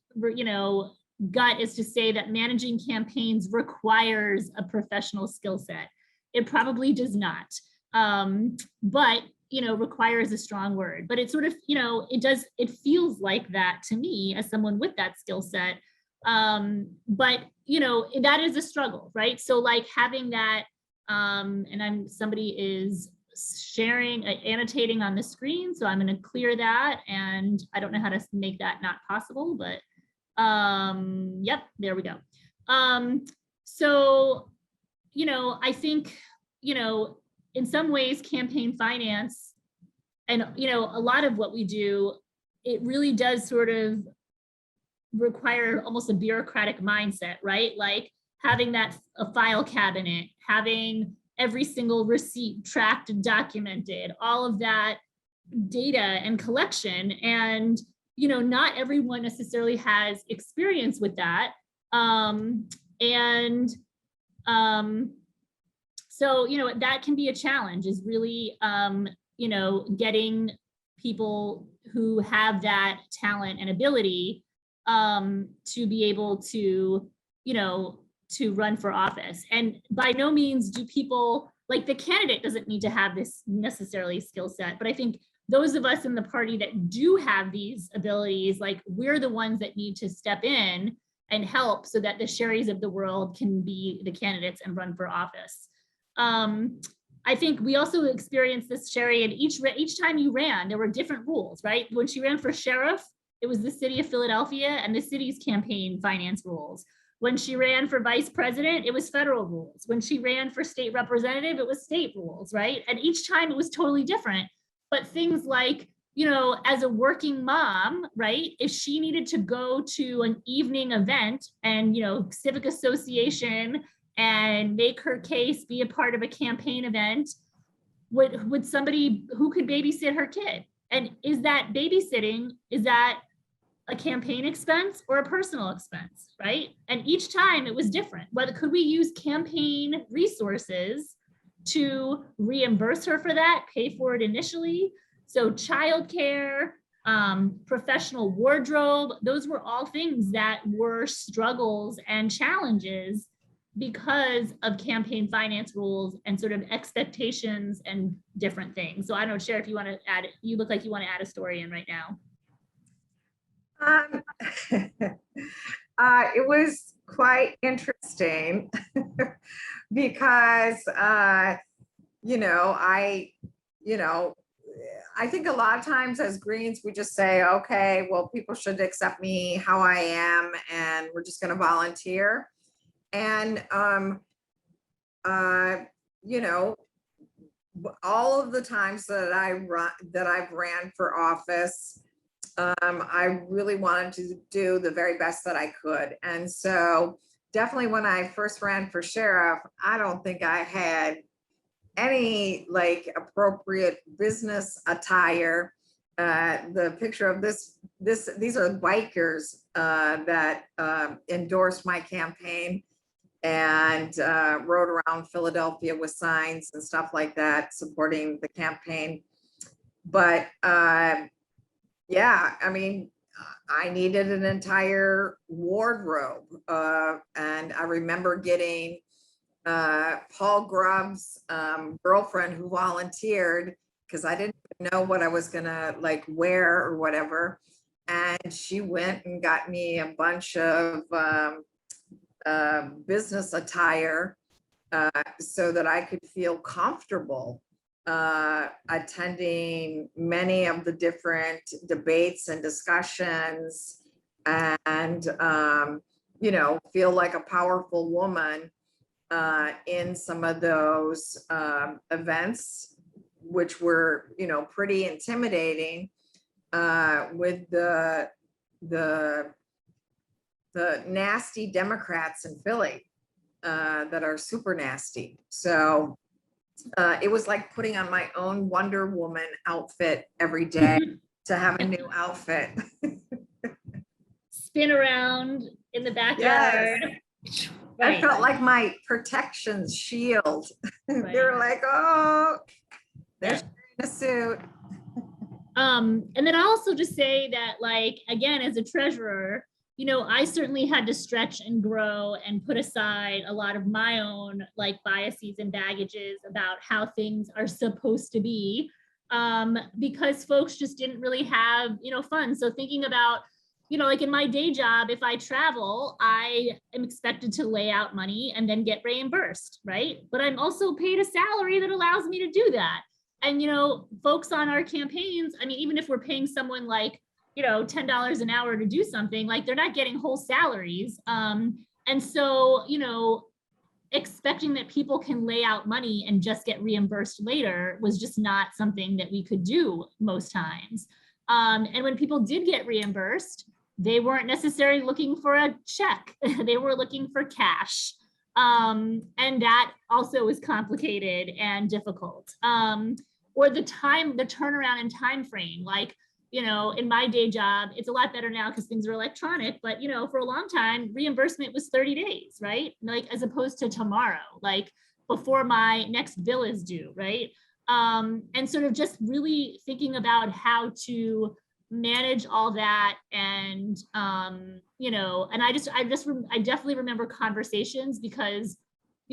gut is to say that managing campaigns requires a professional skill set. It probably does not, but, requires a strong word, but it sort of, it feels like that to me as someone with that skill set. But, that is a struggle, right? So like having that, and somebody is sharing, annotating on the screen. So I'm going to clear that, and I don't know how to make that not possible, but, yep, there we go. So, I think, in some ways campaign finance and, a lot of what we do, it really does sort of require almost a bureaucratic mindset, right? Like having a file cabinet, having every single receipt tracked and documented, all of that data and collection. And, not everyone necessarily has experience with that. So, that can be a challenge, is really, getting people who have that talent and ability to be able to, to run for office. And by no means do people, like the candidate doesn't need to have this necessarily skill set, but I think those of us in the party that do have these abilities, like we're the ones that need to step in and help so that the Cheris of the world can be the candidates and run for office. I think we also experienced this, Cheri, and each time you ran, there were different rules, right? When she ran for sheriff, it was the city of Philadelphia and the city's campaign finance rules. When she ran for vice president, it was federal rules. When she ran for state representative, it was state rules, right? And each time it was totally different. But things like, as a working mom, right? If she needed to go to an evening event and, civic association and make her case, be a part of a campaign event, would somebody who could babysit her kid? And is that babysitting, is that a campaign expense or a personal expense, right? And each time it was different. Whether could we use campaign resources to reimburse her for that, pay for it initially? So childcare, professional wardrobe, those were all things that were struggles and challenges because of campaign finance rules and sort of expectations and different things. So I don't know, Cheri, if you want to add, you look like you want to add a story in right now. It was quite interesting because, I think a lot of times as Greens, we just say, okay, well, people should accept me how I am, and we're just going to volunteer. And, all of the times that I've ran for office, I really wanted to do the very best that I could. And so definitely when I first ran for sheriff, I don't think I had any like appropriate business attire. The picture of these are bikers that endorsed my campaign and rode around Philadelphia with signs and stuff like that, supporting the campaign. But yeah, I mean, I needed an entire wardrobe. And I remember getting Paul Grubb's girlfriend who volunteered, because I didn't know what I was gonna like wear or whatever. And she went and got me a bunch of business attire so that I could feel comfortable attending many of the different debates and discussions, and feel like a powerful woman in some of those events, which were pretty intimidating, with the nasty Democrats in Philly that are super nasty. So it was like putting on my own Wonder Woman outfit every day to have a new outfit. Spin around in the backyard. Yes. Right. I felt like my protection shield. Right. They were like, oh, they're Yeah. in a suit. And then I'll also just say that, like, again, as a treasurer, I certainly had to stretch and grow and put aside a lot of my own like biases and baggages about how things are supposed to be, because folks just didn't really have, fun. So thinking about, like in my day job, if I travel, I am expected to lay out money and then get reimbursed, right? But I'm also paid a salary that allows me to do that. And, folks on our campaigns, I mean, even if we're paying someone like, $10 an hour to do something, like they're not getting whole salaries. And so, expecting that people can lay out money and just get reimbursed later was just not something that we could do most times. And when people did get reimbursed, they weren't necessarily looking for a check. They were looking for cash. And that also was complicated and difficult. Or the turnaround and time frame, like, in my day job, it's a lot better now because things are electronic, but, for a long time, reimbursement was 30 days, right? Like, as opposed to tomorrow, like before my next bill is due, right? And sort of just really thinking about how to manage all that. And, and I definitely remember conversations because,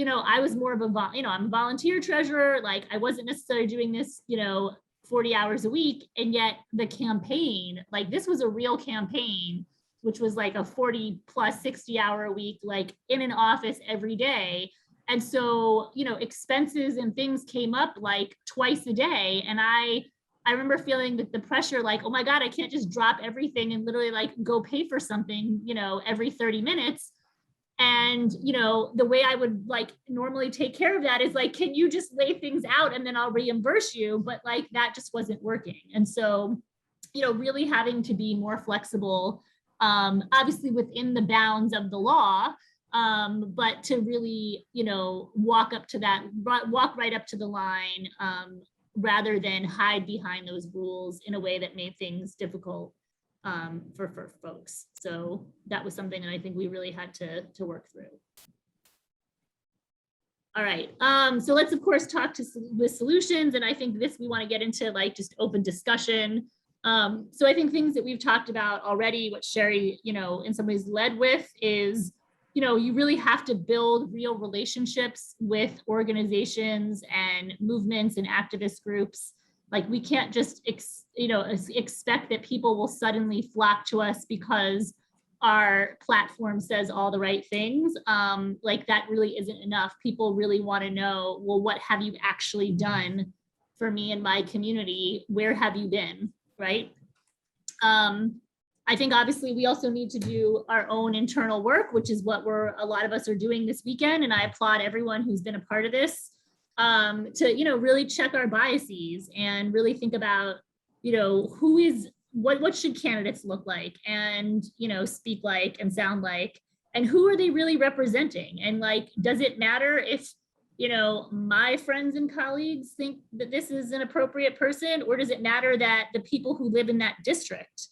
I was more of I'm a volunteer treasurer. Like, I wasn't necessarily doing this, 40 hours a week. And yet the campaign, like this was a real campaign, which was like a 40 plus 60 hour a week, like in an office every day. And so, expenses and things came up like twice a day. And I remember feeling that the pressure, like, oh my God, I can't just drop everything and literally like go pay for something, every 30 minutes. And, the way I would like normally take care of that is like, can you just lay things out and then I'll reimburse you? But like, that just wasn't working. And so, really having to be more flexible, obviously within the bounds of the law, but to really, walk right up to the line, rather than hide behind those rules in a way that made things difficult for folks. So that was something that I think we really had to work through. All right, so let's of course talk with solutions, and I think this we want to get into like just open discussion. So I think things that we've talked about already, what Cheri, in some ways led with is, you really have to build real relationships with organizations and movements and activist groups. Like we can't just, expect that people will suddenly flock to us because our platform says all the right things. Like that really isn't enough. People really want to know, well, what have you actually done for me and my community? Where have you been, right? I think obviously we also need to do our own internal work, which is what a lot of us are doing this weekend. And I applaud everyone who's been a part of this, to, really check our biases and really think about, what should candidates look like and, speak like and sound like, and who are they really representing? And like, does it matter if, my friends and colleagues think that this is an appropriate person, or does it matter that the people who live in that district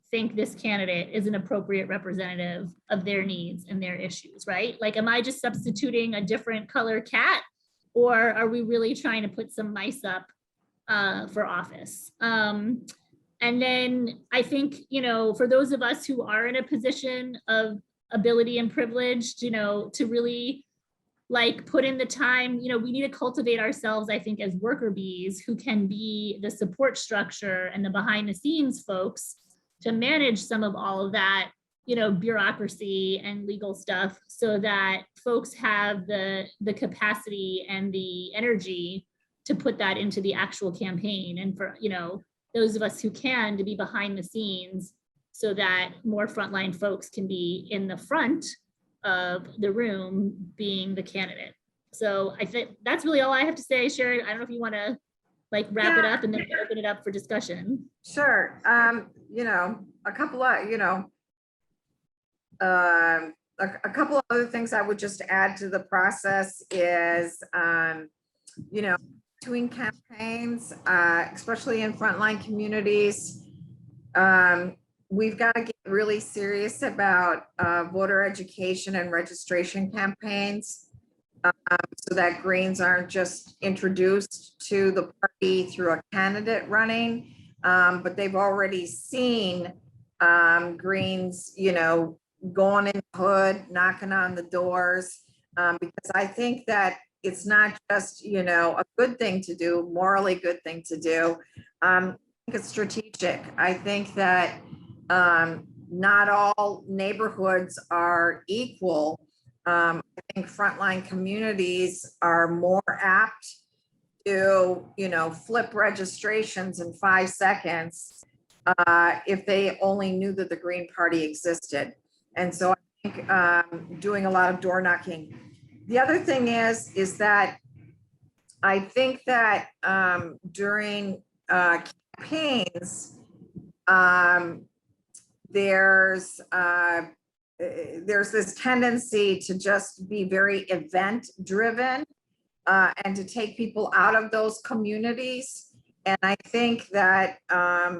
think this candidate is an appropriate representative of their needs and their issues, right? Like, am I just substituting a different color cat, or are we really trying to put some mice up for office? And then I think, for those of us who are in a position of ability and privilege, to really like put in the time, we need to cultivate ourselves, I think, as worker bees who can be the support structure and the behind the scenes folks to manage some of all of that, bureaucracy and legal stuff, so that folks have the capacity and the energy to put that into the actual campaign. And for, those of us who can, to be behind the scenes so that more frontline folks can be in the front of the room being the candidate. So I think that's really all I have to say. Cheri, I don't know if you want to like wrap it up and then open it up for discussion. Sure. A couple of, a couple of other things I would just add to the process is, between campaigns, especially in frontline communities, we've got to get really serious about voter education and registration campaigns, so that Greens aren't just introduced to the party through a candidate running, but they've already seen Greens, going in the hood, knocking on the doors, because I think that it's not just, a good thing to do, morally good thing to do. I think it's strategic. I think that not all neighborhoods are equal. I think frontline communities are more apt to, flip registrations in 5 seconds if they only knew that the Green Party existed. And so I think doing a lot of door knocking. The other thing is that I think that during campaigns, there's this tendency to just be very event driven and to take people out of those communities. And I think that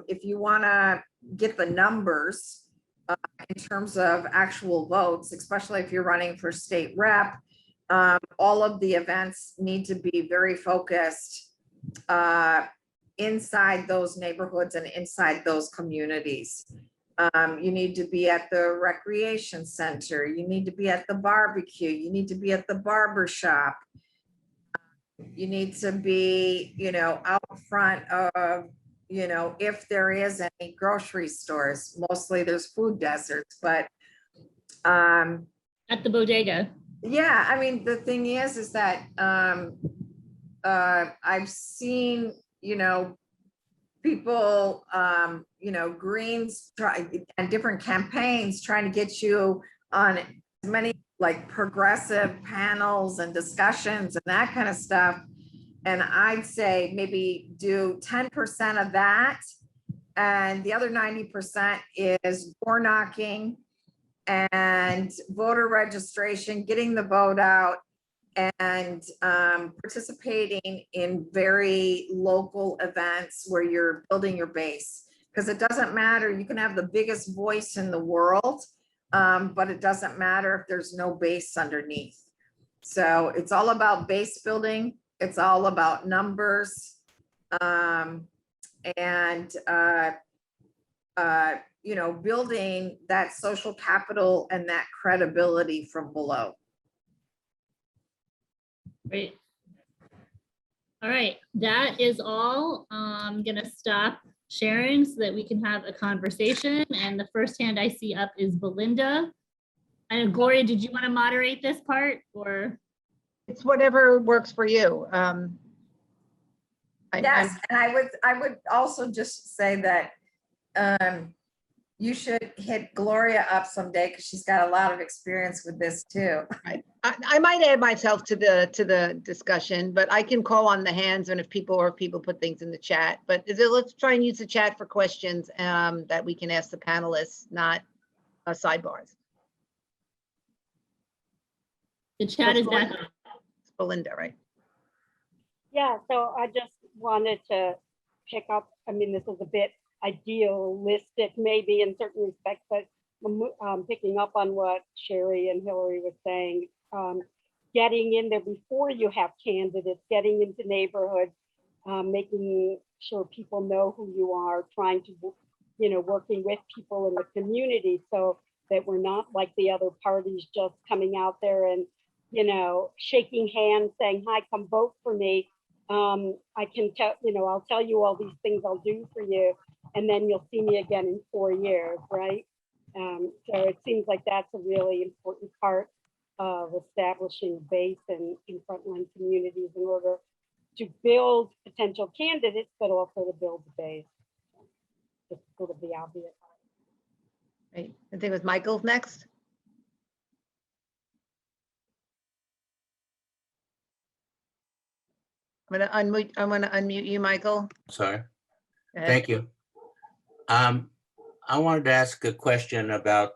if you want to get the numbers in terms of actual votes, especially if you're running for state rep, all of the events need to be very focused inside those neighborhoods and inside those communities. You need to be at the recreation center. You need to be at the barbecue. You need to be at the barber shop. You need to be, out front of, if there is any grocery stores. Mostly there's food deserts, but at the bodega. Yeah, I mean, the thing is that I've seen, people, Greens try and different campaigns trying to get you on as many like progressive panels and discussions and that kind of stuff. And I'd say maybe do 10% of that. And the other 90% is door knocking and voter registration, getting the vote out, and participating in very local events where you're building your base. Because it doesn't matter, you can have the biggest voice in the world, but it doesn't matter if there's no base underneath. So it's all about base building. It's all about numbers, and you know, building that social capital and that credibility from below. Great. All right, that is all. I'm gonna stop sharing so that we can have a conversation. And the first hand I see up is Belinda. And Gloria, did you want to moderate this part, or? It's whatever works for you. Yes, and I would also just say that you should hit Gloria up someday because she's got a lot of experience with this too. I might add myself to the discussion, but I can call on the hands and if people put things in the chat. But let's try and use the chat for questions that we can ask the panelists, not sidebars. The chat is back. It's Belinda, right? Yeah, so I just wanted to pick up, I mean, this is a bit idealistic maybe in certain respects, but picking up on what Cheri and Hillary was saying, getting in there before you have candidates, getting into neighborhoods, making sure people know who you are, trying to, you know, working with people in the community so that we're not like the other parties just coming out there and, you know, shaking hands saying, hi, come vote for me. I can tell, you know, I'll tell you all these things I'll do for you, and then you'll see me again in 4 years, right? So it seems like that's a really important part of establishing a base in frontline communities in order to build potential candidates, but also to build the base. Just sort of the obvious. Right. I think it was Michael's next. I'm gonna unmute you, Michael. Sorry. Go ahead. Thank you. I wanted to ask a question about,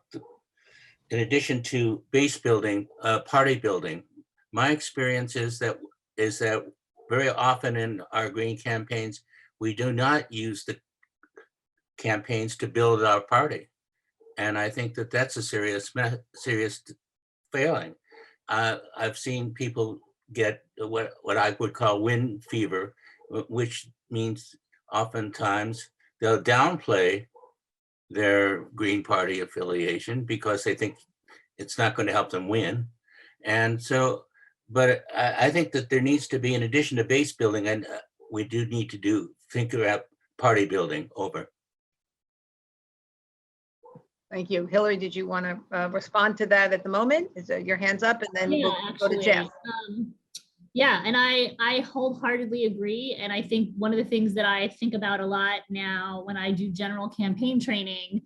in addition to base building, party building. My experience is that very often in our green campaigns, we do not use the campaigns to build our party. And I think that that's a serious failing. I've seen people get what I would call win fever, which means oftentimes they'll downplay their Green Party affiliation because they think it's not going to help them win. And so, but I think that there needs to be, in addition to base building, and we do need to think about party building over. Thank you. Hillary, did you want to respond to that at the moment? Is your hands up, and then we'll go to Jeff. Yeah, and I wholeheartedly agree. And I think one of the things that I think about a lot now when I do general campaign training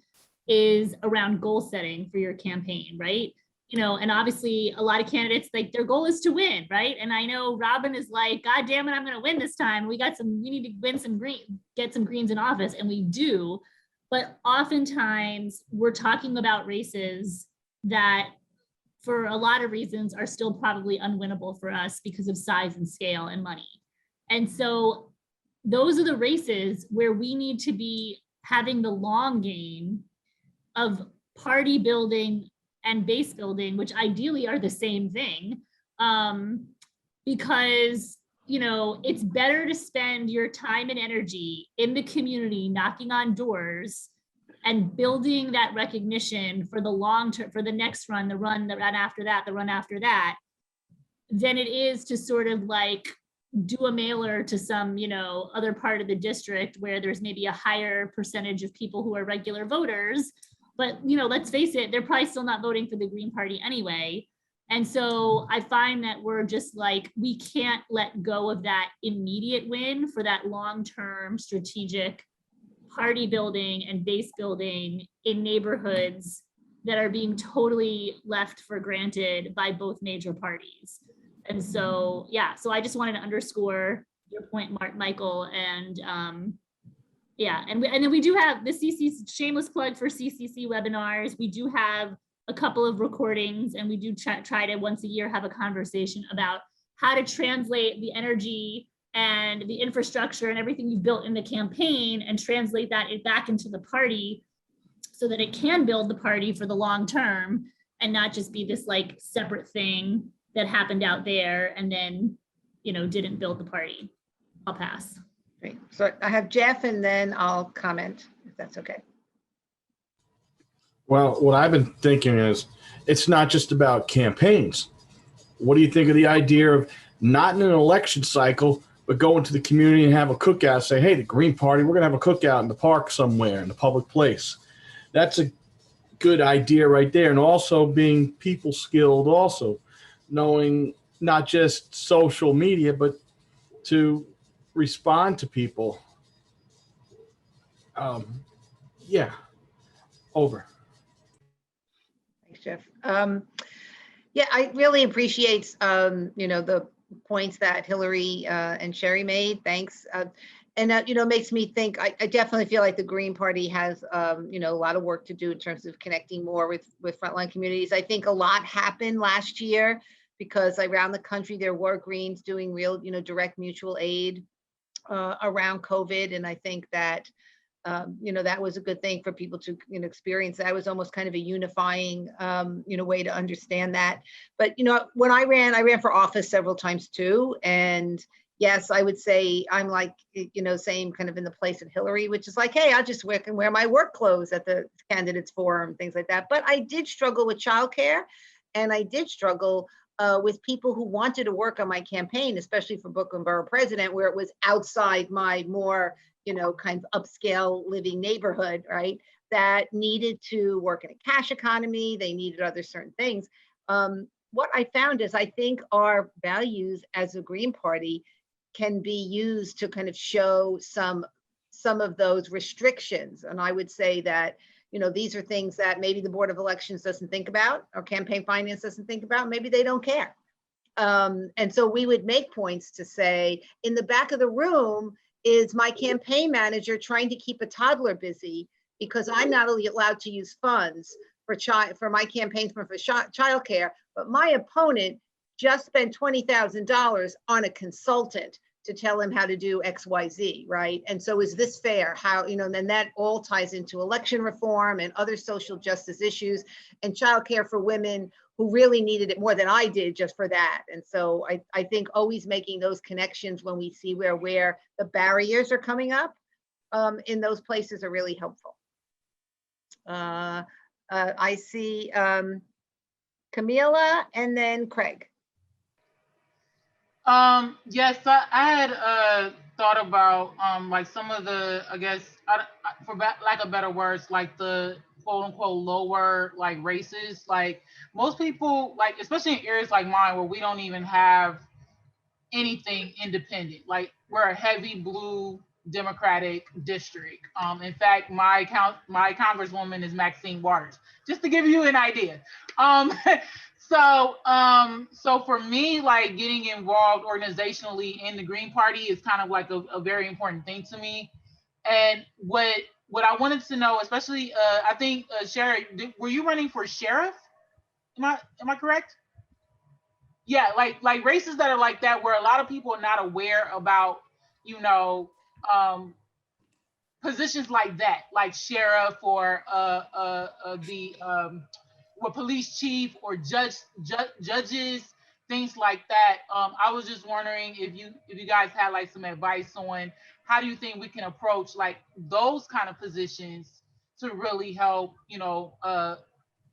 is around goal setting for your campaign, right? You know, and obviously a lot of candidates, like, their goal is to win, right? And I know Robin is like, God damn it, I'm going to win this time. We need to win some get some greens in office, and we do. But oftentimes we're talking about races that, for a lot of reasons, are still probably unwinnable for us because of size and scale and money. And so those are the races where we need to be having the long game of party building and base building, which ideally are the same thing, because, you know, it's better to spend your time and energy in the community knocking on doors and building that recognition for the long term, for the next run, the run after that, the run after that, than it is to sort of like do a mailer to some, you know, other part of the district where there's maybe a higher percentage of people who are regular voters. But, you know, let's face it, they're probably still not voting for the Green Party anyway. And so I find that we're just like, we can't let go of that immediate win for that long-term strategic party building and base building in neighborhoods that are being totally left for granted by both major parties. And so, yeah, so I just wanted to underscore your point, Michael, and yeah, and then we do have the CCC, shameless plug for CCC webinars. We do have a couple of recordings, and we do try to once a year have a conversation about how to translate the energy and the infrastructure and everything you've built in the campaign and translate that back into the party so that it can build the party for the long term and not just be this like separate thing that happened out there and then, you know, didn't build the party. I'll pass. Great. So I have Jeff and then I'll comment if that's okay. Well, what I've been thinking is it's not just about campaigns. What do you think of the idea of not in an election cycle, but go into the community and have a cookout, say, hey, the Green Party, we're going to have a cookout in the park somewhere, in a public place. That's a good idea right there. And also being people skilled, also knowing not just social media, but to respond to people. Yeah, over. Thanks, Jeff. Yeah, I really appreciate, you know, the points that Hillary and Cheri made. Thanks. And that, you know, makes me think, I definitely feel like the Green Party has, you know, a lot of work to do in terms of connecting more with frontline communities. I think a lot happened last year because around the country, there were Greens doing real, you know, direct mutual aid around COVID. And I think that, you know, that was a good thing for people to, you know, experience. That was almost kind of a unifying, you know, way to understand that. But, you know, when I ran for office several times too. And yes, I would say I'm like, you know, same kind of in the place of Hillary, which is like, hey, I'll just wear my work clothes at the candidates forum, things like that. But I did struggle with childcare, and I did struggle with people who wanted to work on my campaign, especially for Brooklyn Borough President, where it was outside my more, you know, kind of upscale living neighborhood, right? That needed to work in a cash economy. They needed other certain things. What I found is I think our values as a Green Party can be used to kind of show some of those restrictions. And I would say that, you know, these are things that maybe the Board of Elections doesn't think about, or campaign finance doesn't think about. Maybe they don't care. And so we would make points to say, in the back of the room is my campaign manager trying to keep a toddler busy because I'm not only allowed to use funds for my campaign for childcare, but my opponent just spent $20,000 on a consultant to tell him how to do XYZ, right? And so is this fair? How, you know, and then that all ties into election reform and other social justice issues and childcare for women who really needed it more than I did just for that. And so I think always making those connections when we see where the barriers are coming up in those places are really helpful. I see Camila and then Craig. Yes, I had thought about like some of the, I guess, for lack of better words, like the quote unquote lower like races. Like most people, like especially in areas like mine where we don't even have anything independent. Like we're a heavy blue Democratic district. In fact, my congresswoman is Maxine Waters, just to give you an idea. So for me, like getting involved organizationally in the Green Party is kind of like a very important thing to me. And what I wanted to know, especially, I think Cheri, were you running for sheriff? Am I correct? Yeah, like races that are like that, where a lot of people are not aware about, you know, positions like that, like sheriff or police chief or judges, things like that. I was just wondering if you guys had like some advice on how do you think we can approach like those kind of positions to really help, you know,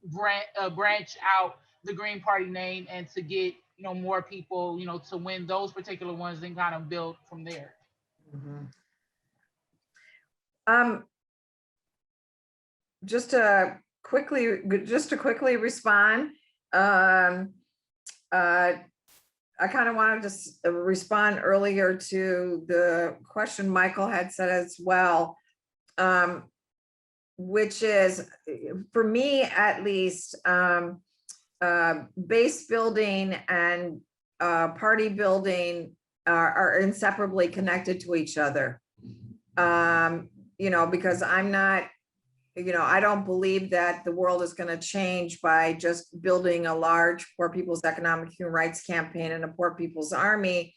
branch out the Green Party name and to get, you know, more people, you know, to win those particular ones and kind of build from there. Just to quickly respond, I kind of wanted to respond earlier to the question Michael had said as well, which is, for me at least, base building and party building are inseparably connected to each other. You know, because I'm not, I don't believe that the world is going to change by just building a large Poor People's Economic Human Rights Campaign and a Poor People's Army.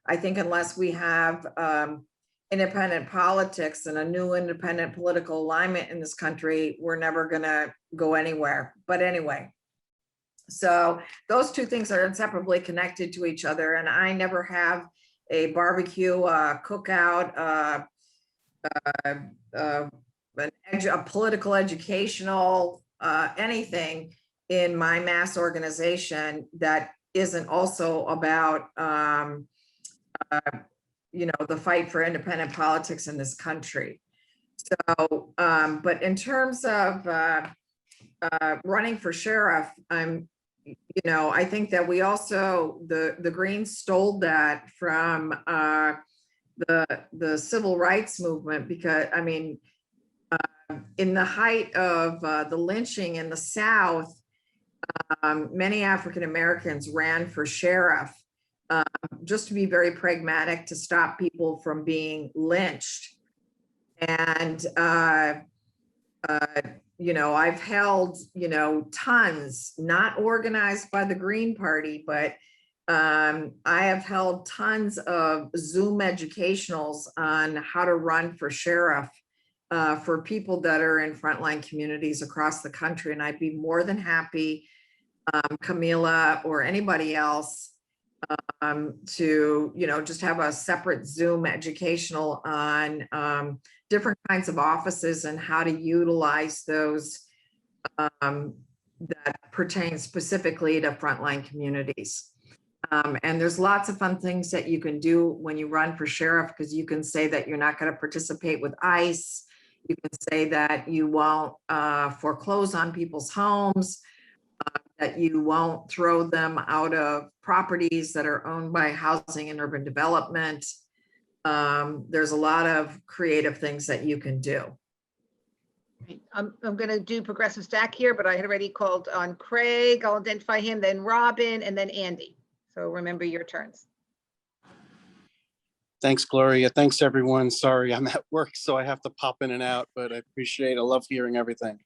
I think unless we have independent politics and a new independent political alignment in this country, we're never going to go anywhere. But anyway, so those two things are inseparably connected to each other. And I never have a barbecue, cookout, a political, educational, anything in my mass organization that isn't also about, the fight for independent politics in this country. So, but in terms of running for sheriff, I think that we also, the Greens stole that from the civil rights movement, because in the height of the lynching in the South, many African Americans ran for sheriff just to be very pragmatic, to stop people from being lynched. And I've held tons, not organized by the Green Party, but I have held tons of Zoom educationals on how to run for sheriff for people that are in frontline communities across the country. And I'd be more than happy, Camila or anybody else, to just have a separate Zoom educational on different kinds of offices and how to utilize those that pertain specifically to frontline communities. And there's lots of fun things that you can do when you run for sheriff, because you can say that you're not going to participate with ICE. You can say that you won't foreclose on people's homes, that you won't throw them out of properties that are owned by Housing and Urban Development. There's a lot of creative things that you can do. I'm going to do progressive stack here, but I had already called on Craig. I'll identify him, then Robin, and then Andy. So remember your turns. Thanks, Gloria. Thanks, everyone. Sorry, I'm at work, so I have to pop in and out, but I appreciate it. I love hearing everything.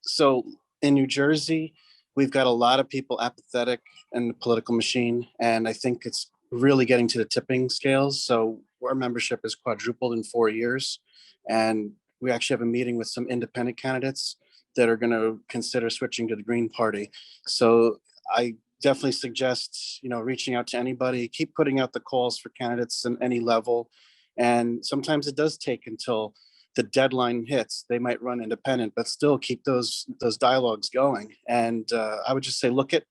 So in New Jersey, we've got a lot of people apathetic in the political machine, and I think it's really getting to the tipping scales. So our membership has quadrupled in 4 years, and we actually have a meeting with some independent candidates that are going to consider switching to the Green Party. So I definitely suggest, reaching out to anybody, keep putting out the calls for candidates in any level. And sometimes it does take until the deadline hits. They might run independent, but still keep those dialogues going. And I would just say, look at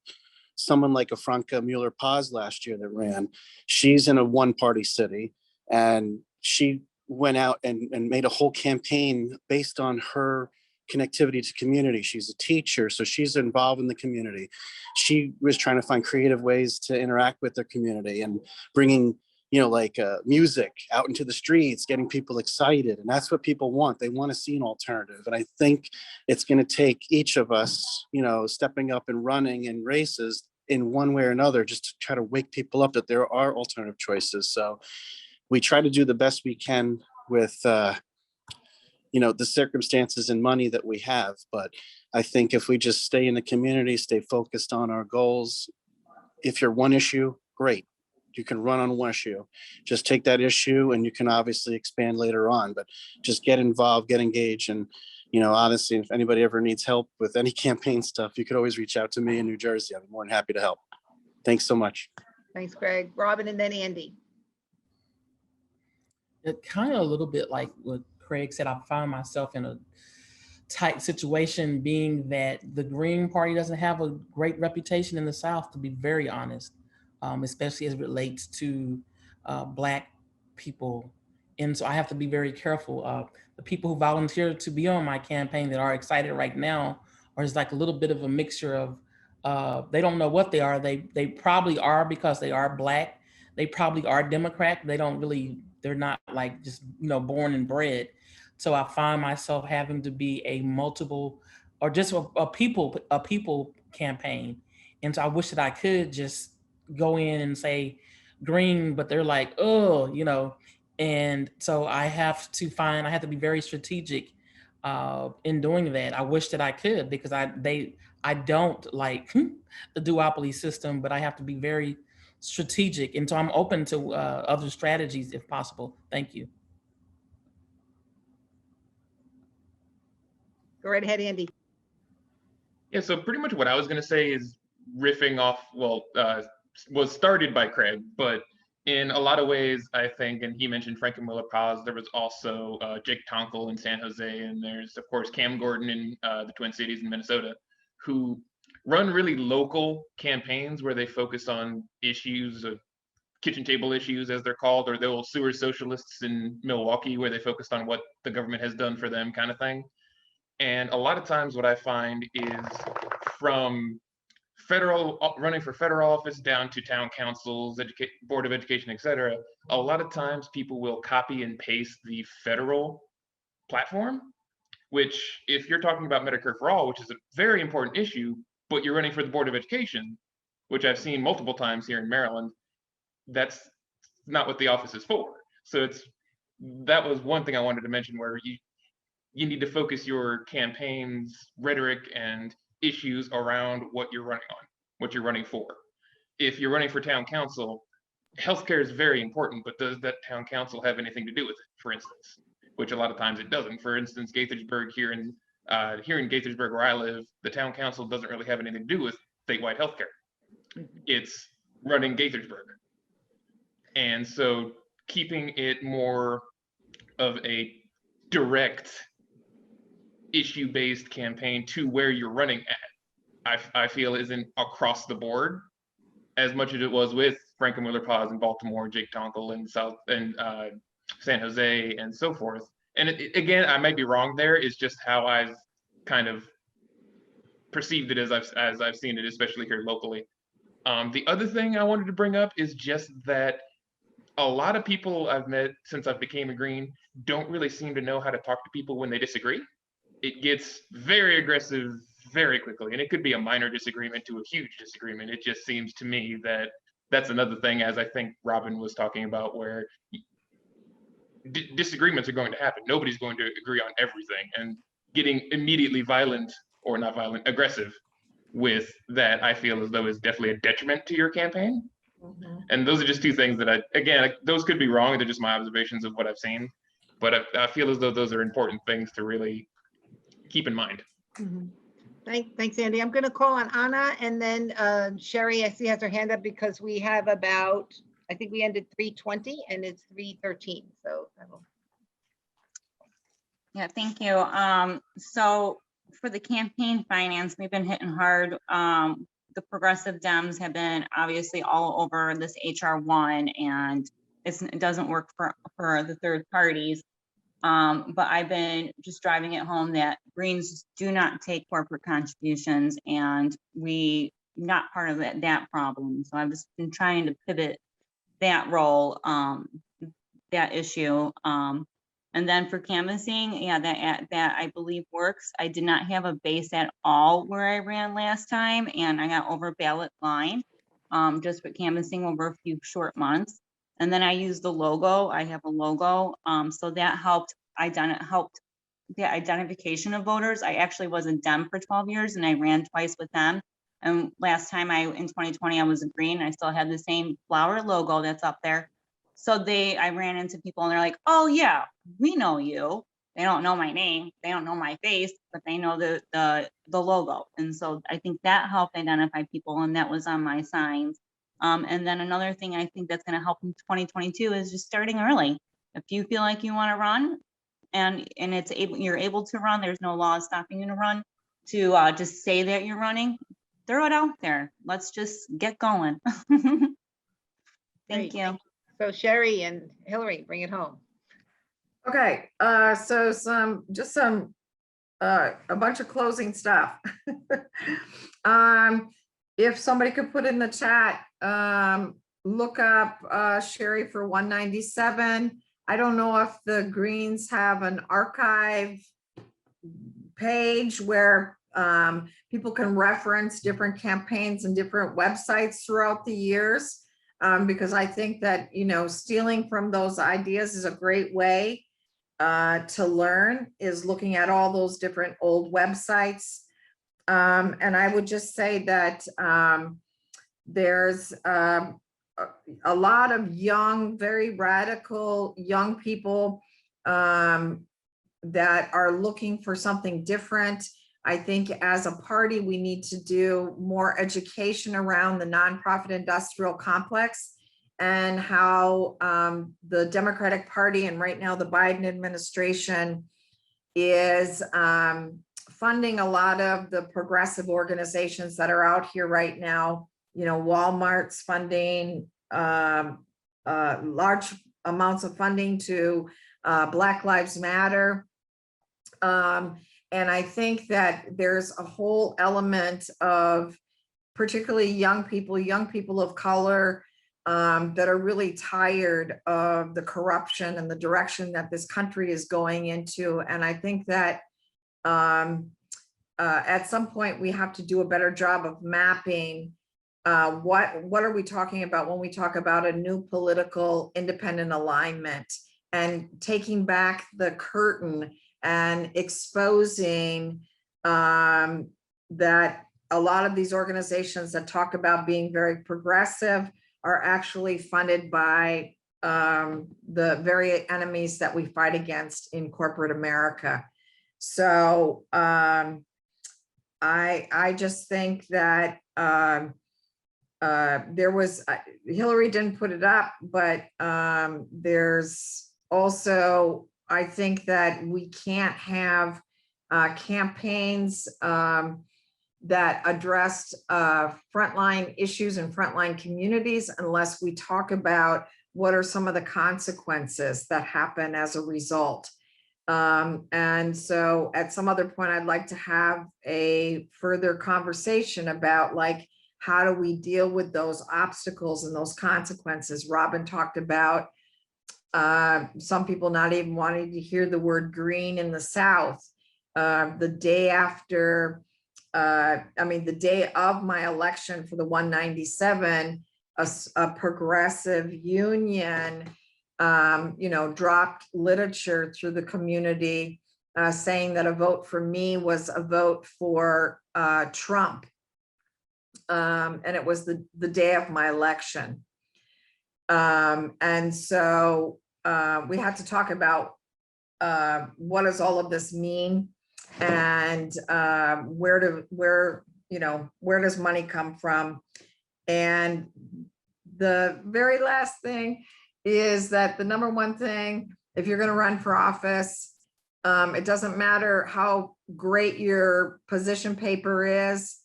someone like a Franca Mueller-Paz last year that ran. She's in a one-party city, and she went out and made a whole campaign based on her connectivity to community. She's a teacher, so she's involved in the community. She was trying to find creative ways to interact with their community and bringing, music out into the streets, getting people excited. And that's what people want. They want to see an alternative. And I think it's going to take each of us, stepping up and running in races in one way or another, just to try to wake people up that there are alternative choices. So we try to do the best we can with, the circumstances and money that we have. But I think if we just stay in the community, stay focused on our goals, if you're one issue, great. You can run on one issue. Just take that issue and you can obviously expand later on, but just get involved, get engaged. And, honestly, if anybody ever needs help with any campaign stuff, you could always reach out to me in New Jersey. I'd be more than happy to help. Thanks so much. Thanks, Greg. Robin, and then Andy. It kind of a little bit like what Craig said. I found myself in a tight situation, being that the Green Party doesn't have a great reputation in the South, to be very honest, especially as it relates to Black people. And so I have to be very careful. The people who volunteer to be on my campaign that are excited right now are just like a little bit of a mixture of, they don't know what they are. They probably are because they are Black. They probably are Democrat. They're not like just, born and bred. So I find myself having to be a multiple, or just a people campaign. And so I wish that I could just go in and say Green, but they're like, oh, And so I have to be very strategic in doing that. I wish that I could, because I don't like the duopoly system, but I have to be very strategic. And so I'm open to other strategies if possible. Thank you. Go right ahead, Andy. Yeah, so pretty much what I was going to say is riffing off, was started by Craig, but in a lot of ways, I think, and he mentioned Frankenmuller Paz, there was also Jake Tonkel in San Jose, and there's, of course, Cam Gordon in the Twin Cities in Minnesota, who run really local campaigns where they focus on issues of kitchen table issues, as they're called, or the old sewer socialists in Milwaukee, where they focused on what the government has done for them kind of thing. And a lot of times what I find is from running for federal office down to town councils, board of education, etc., a lot of times people will copy and paste the federal platform, which if you're talking about Medicare for All, which is a very important issue, but you're running for the board of education, which I've seen multiple times here in Maryland, that's not what the office is for. So that was one thing I wanted to mention, where you need to focus your campaign's rhetoric and issues around what you're running on, what you're running for. If you're running for town council, healthcare is very important, but does that town council have anything to do with it, for instance? Which a lot of times it doesn't. For instance, Gaithersburg here in Gaithersburg, where I live, the town council doesn't really have anything to do with statewide healthcare. It's running Gaithersburg. And so keeping it more of a direct issue-based campaign to where you're running at, I feel isn't across the board as much as it was with Frankenmuller Paz in Baltimore, Jake Tonkel in San Jose, and so forth. And again, I might be wrong there. It's just how I've kind of perceived it as I've seen it, especially here locally. The other thing I wanted to bring up is just that a lot of people I've met since I became a Green don't really seem to know how to talk to people when they disagree. It gets very aggressive very quickly, and it could be a minor disagreement to a huge disagreement. It just seems to me that that's another thing, as I think Robin was talking about, where disagreements are going to happen. Nobody's going to agree on everything, and getting immediately violent, or not violent, aggressive with that, I feel as though is definitely a detriment to your campaign. And those are just two things that those could be wrong. They're just my observations of what I've seen. But I feel as though those are important things to really keep in mind. Thanks, Andy. I'm going to call on Anna, and then Cheri, I see, has her hand up because we have about, I think we ended 3:20 and it's 3:13. So Yeah, thank you. So for the campaign finance, we've been hitting hard. The progressive Dems have been obviously all over this HR1, and it doesn't work for the third parties. But I've been just driving it home that Greens do not take corporate contributions, and we not part of that problem. So I've just been trying to pivot that role, that issue. And then for canvassing, yeah, that I believe works. I did not have a base at all where I ran last time, and I got over ballot line, just for canvassing over a few short months. And then I used the logo. I have a logo, so that helped the identification of voters. I actually was a Dem for 12 years, and I ran twice with them. And last time in 2020, I was a Green. I still had the same flower logo that's up there. So I ran into people and they're like, oh yeah, we know you. They don't know my name, they don't know my face, but they know the logo. And so I think that helped identify people, and that was on my signs. And then another thing I think that's going to help in 2022 is just starting early. If you feel like you want to run and you're able to run, there's no law stopping you to run, to just say that you're running, throw it out there. Let's just get going. Thank you. So Cheri and Hillary, bring it home. Okay, so a bunch of closing stuff. If somebody could put in the chat, look up Cheri for 197. I don't know if the Greens have an archive page where people can reference different campaigns and different websites throughout the years. Because I think that, stealing from those ideas is a great way to learn is looking at all those different old websites. And I would just say that there's a lot of young, very radical young people that are looking for something different. I think as a party, we need to do more education around the nonprofit industrial complex and how the Democratic Party and right now the Biden administration is funding a lot of the progressive organizations that are out here right now. You know, Walmart's funding large amounts of funding to Black Lives Matter. And I think that there's a whole element of particularly young people of color that are really tired of the corruption and the direction that this country is going into. And I think that at some point we have to do a better job of mapping what are we talking about when we talk about a new political independent alignment, and taking back the curtain and exposing that a lot of these organizations that talk about being very progressive are actually funded by the very enemies that we fight against in corporate America. So I just think that there was, Hillary didn't put it up, but there's also, I think that we can't have campaigns that addressed frontline issues and frontline communities unless we talk about what are some of the consequences that happen as a result. And so at some other point, I'd like to have a further conversation about like, how do we deal with those obstacles and those consequences? Robin talked about some people not even wanting to hear the word green in the South. The day after, the day of my election for the 197, a progressive union, dropped literature through the community saying that a vote for me was a vote for Trump. And it was the day of my election. And so we had to talk about what does all of this mean, and where does money come from? And the very last thing is that the number one thing, if you're going to run for office, it doesn't matter how great your position paper is.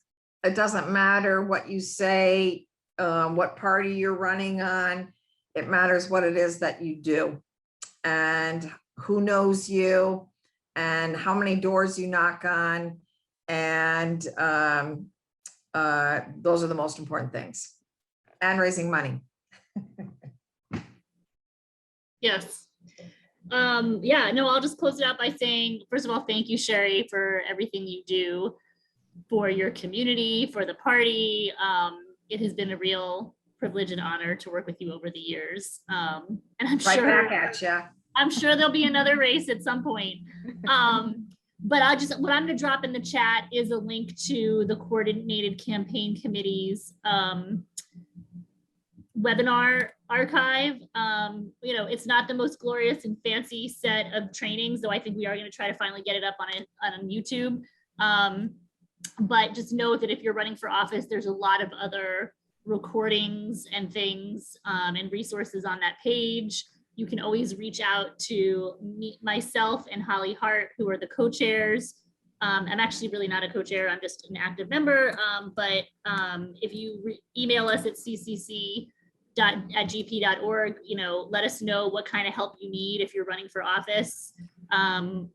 It doesn't matter what you say, what party you're running on. It matters what it is that you do and who knows you and how many doors you knock on. And those are the most important things. And raising money. Yes. Yeah, no, I'll just close it out by saying, first of all, thank you, Cheri, for everything you do for your community, for the party. It has been a real privilege and honor to work with you over the years. And I'm right sure back at you. I'm sure there'll be another race at some point. But what I'm gonna drop in the chat is a link to the Coordinated Campaign Committee's webinar archive. It's not the most glorious and fancy set of trainings, though I think we are gonna try to finally get it up on YouTube. But just know that if you're running for office, there's a lot of other recordings and things and resources on that page. You can always reach out to myself and Holly Hart, who are the co-chairs. I'm actually really not a co-chair, I'm just an active member. But if you email us at ccc.gp.org, let us know what kind of help you need if you're running for office.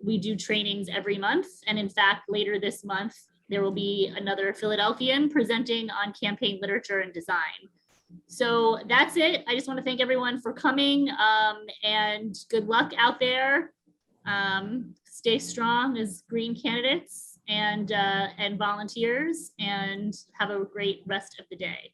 We do trainings every month. And in fact, later this month, there will be another Philadelphian presenting on campaign literature and design. So that's it. I just want to thank everyone for coming and good luck out there. Stay strong as green candidates and volunteers, and have a great rest of the day.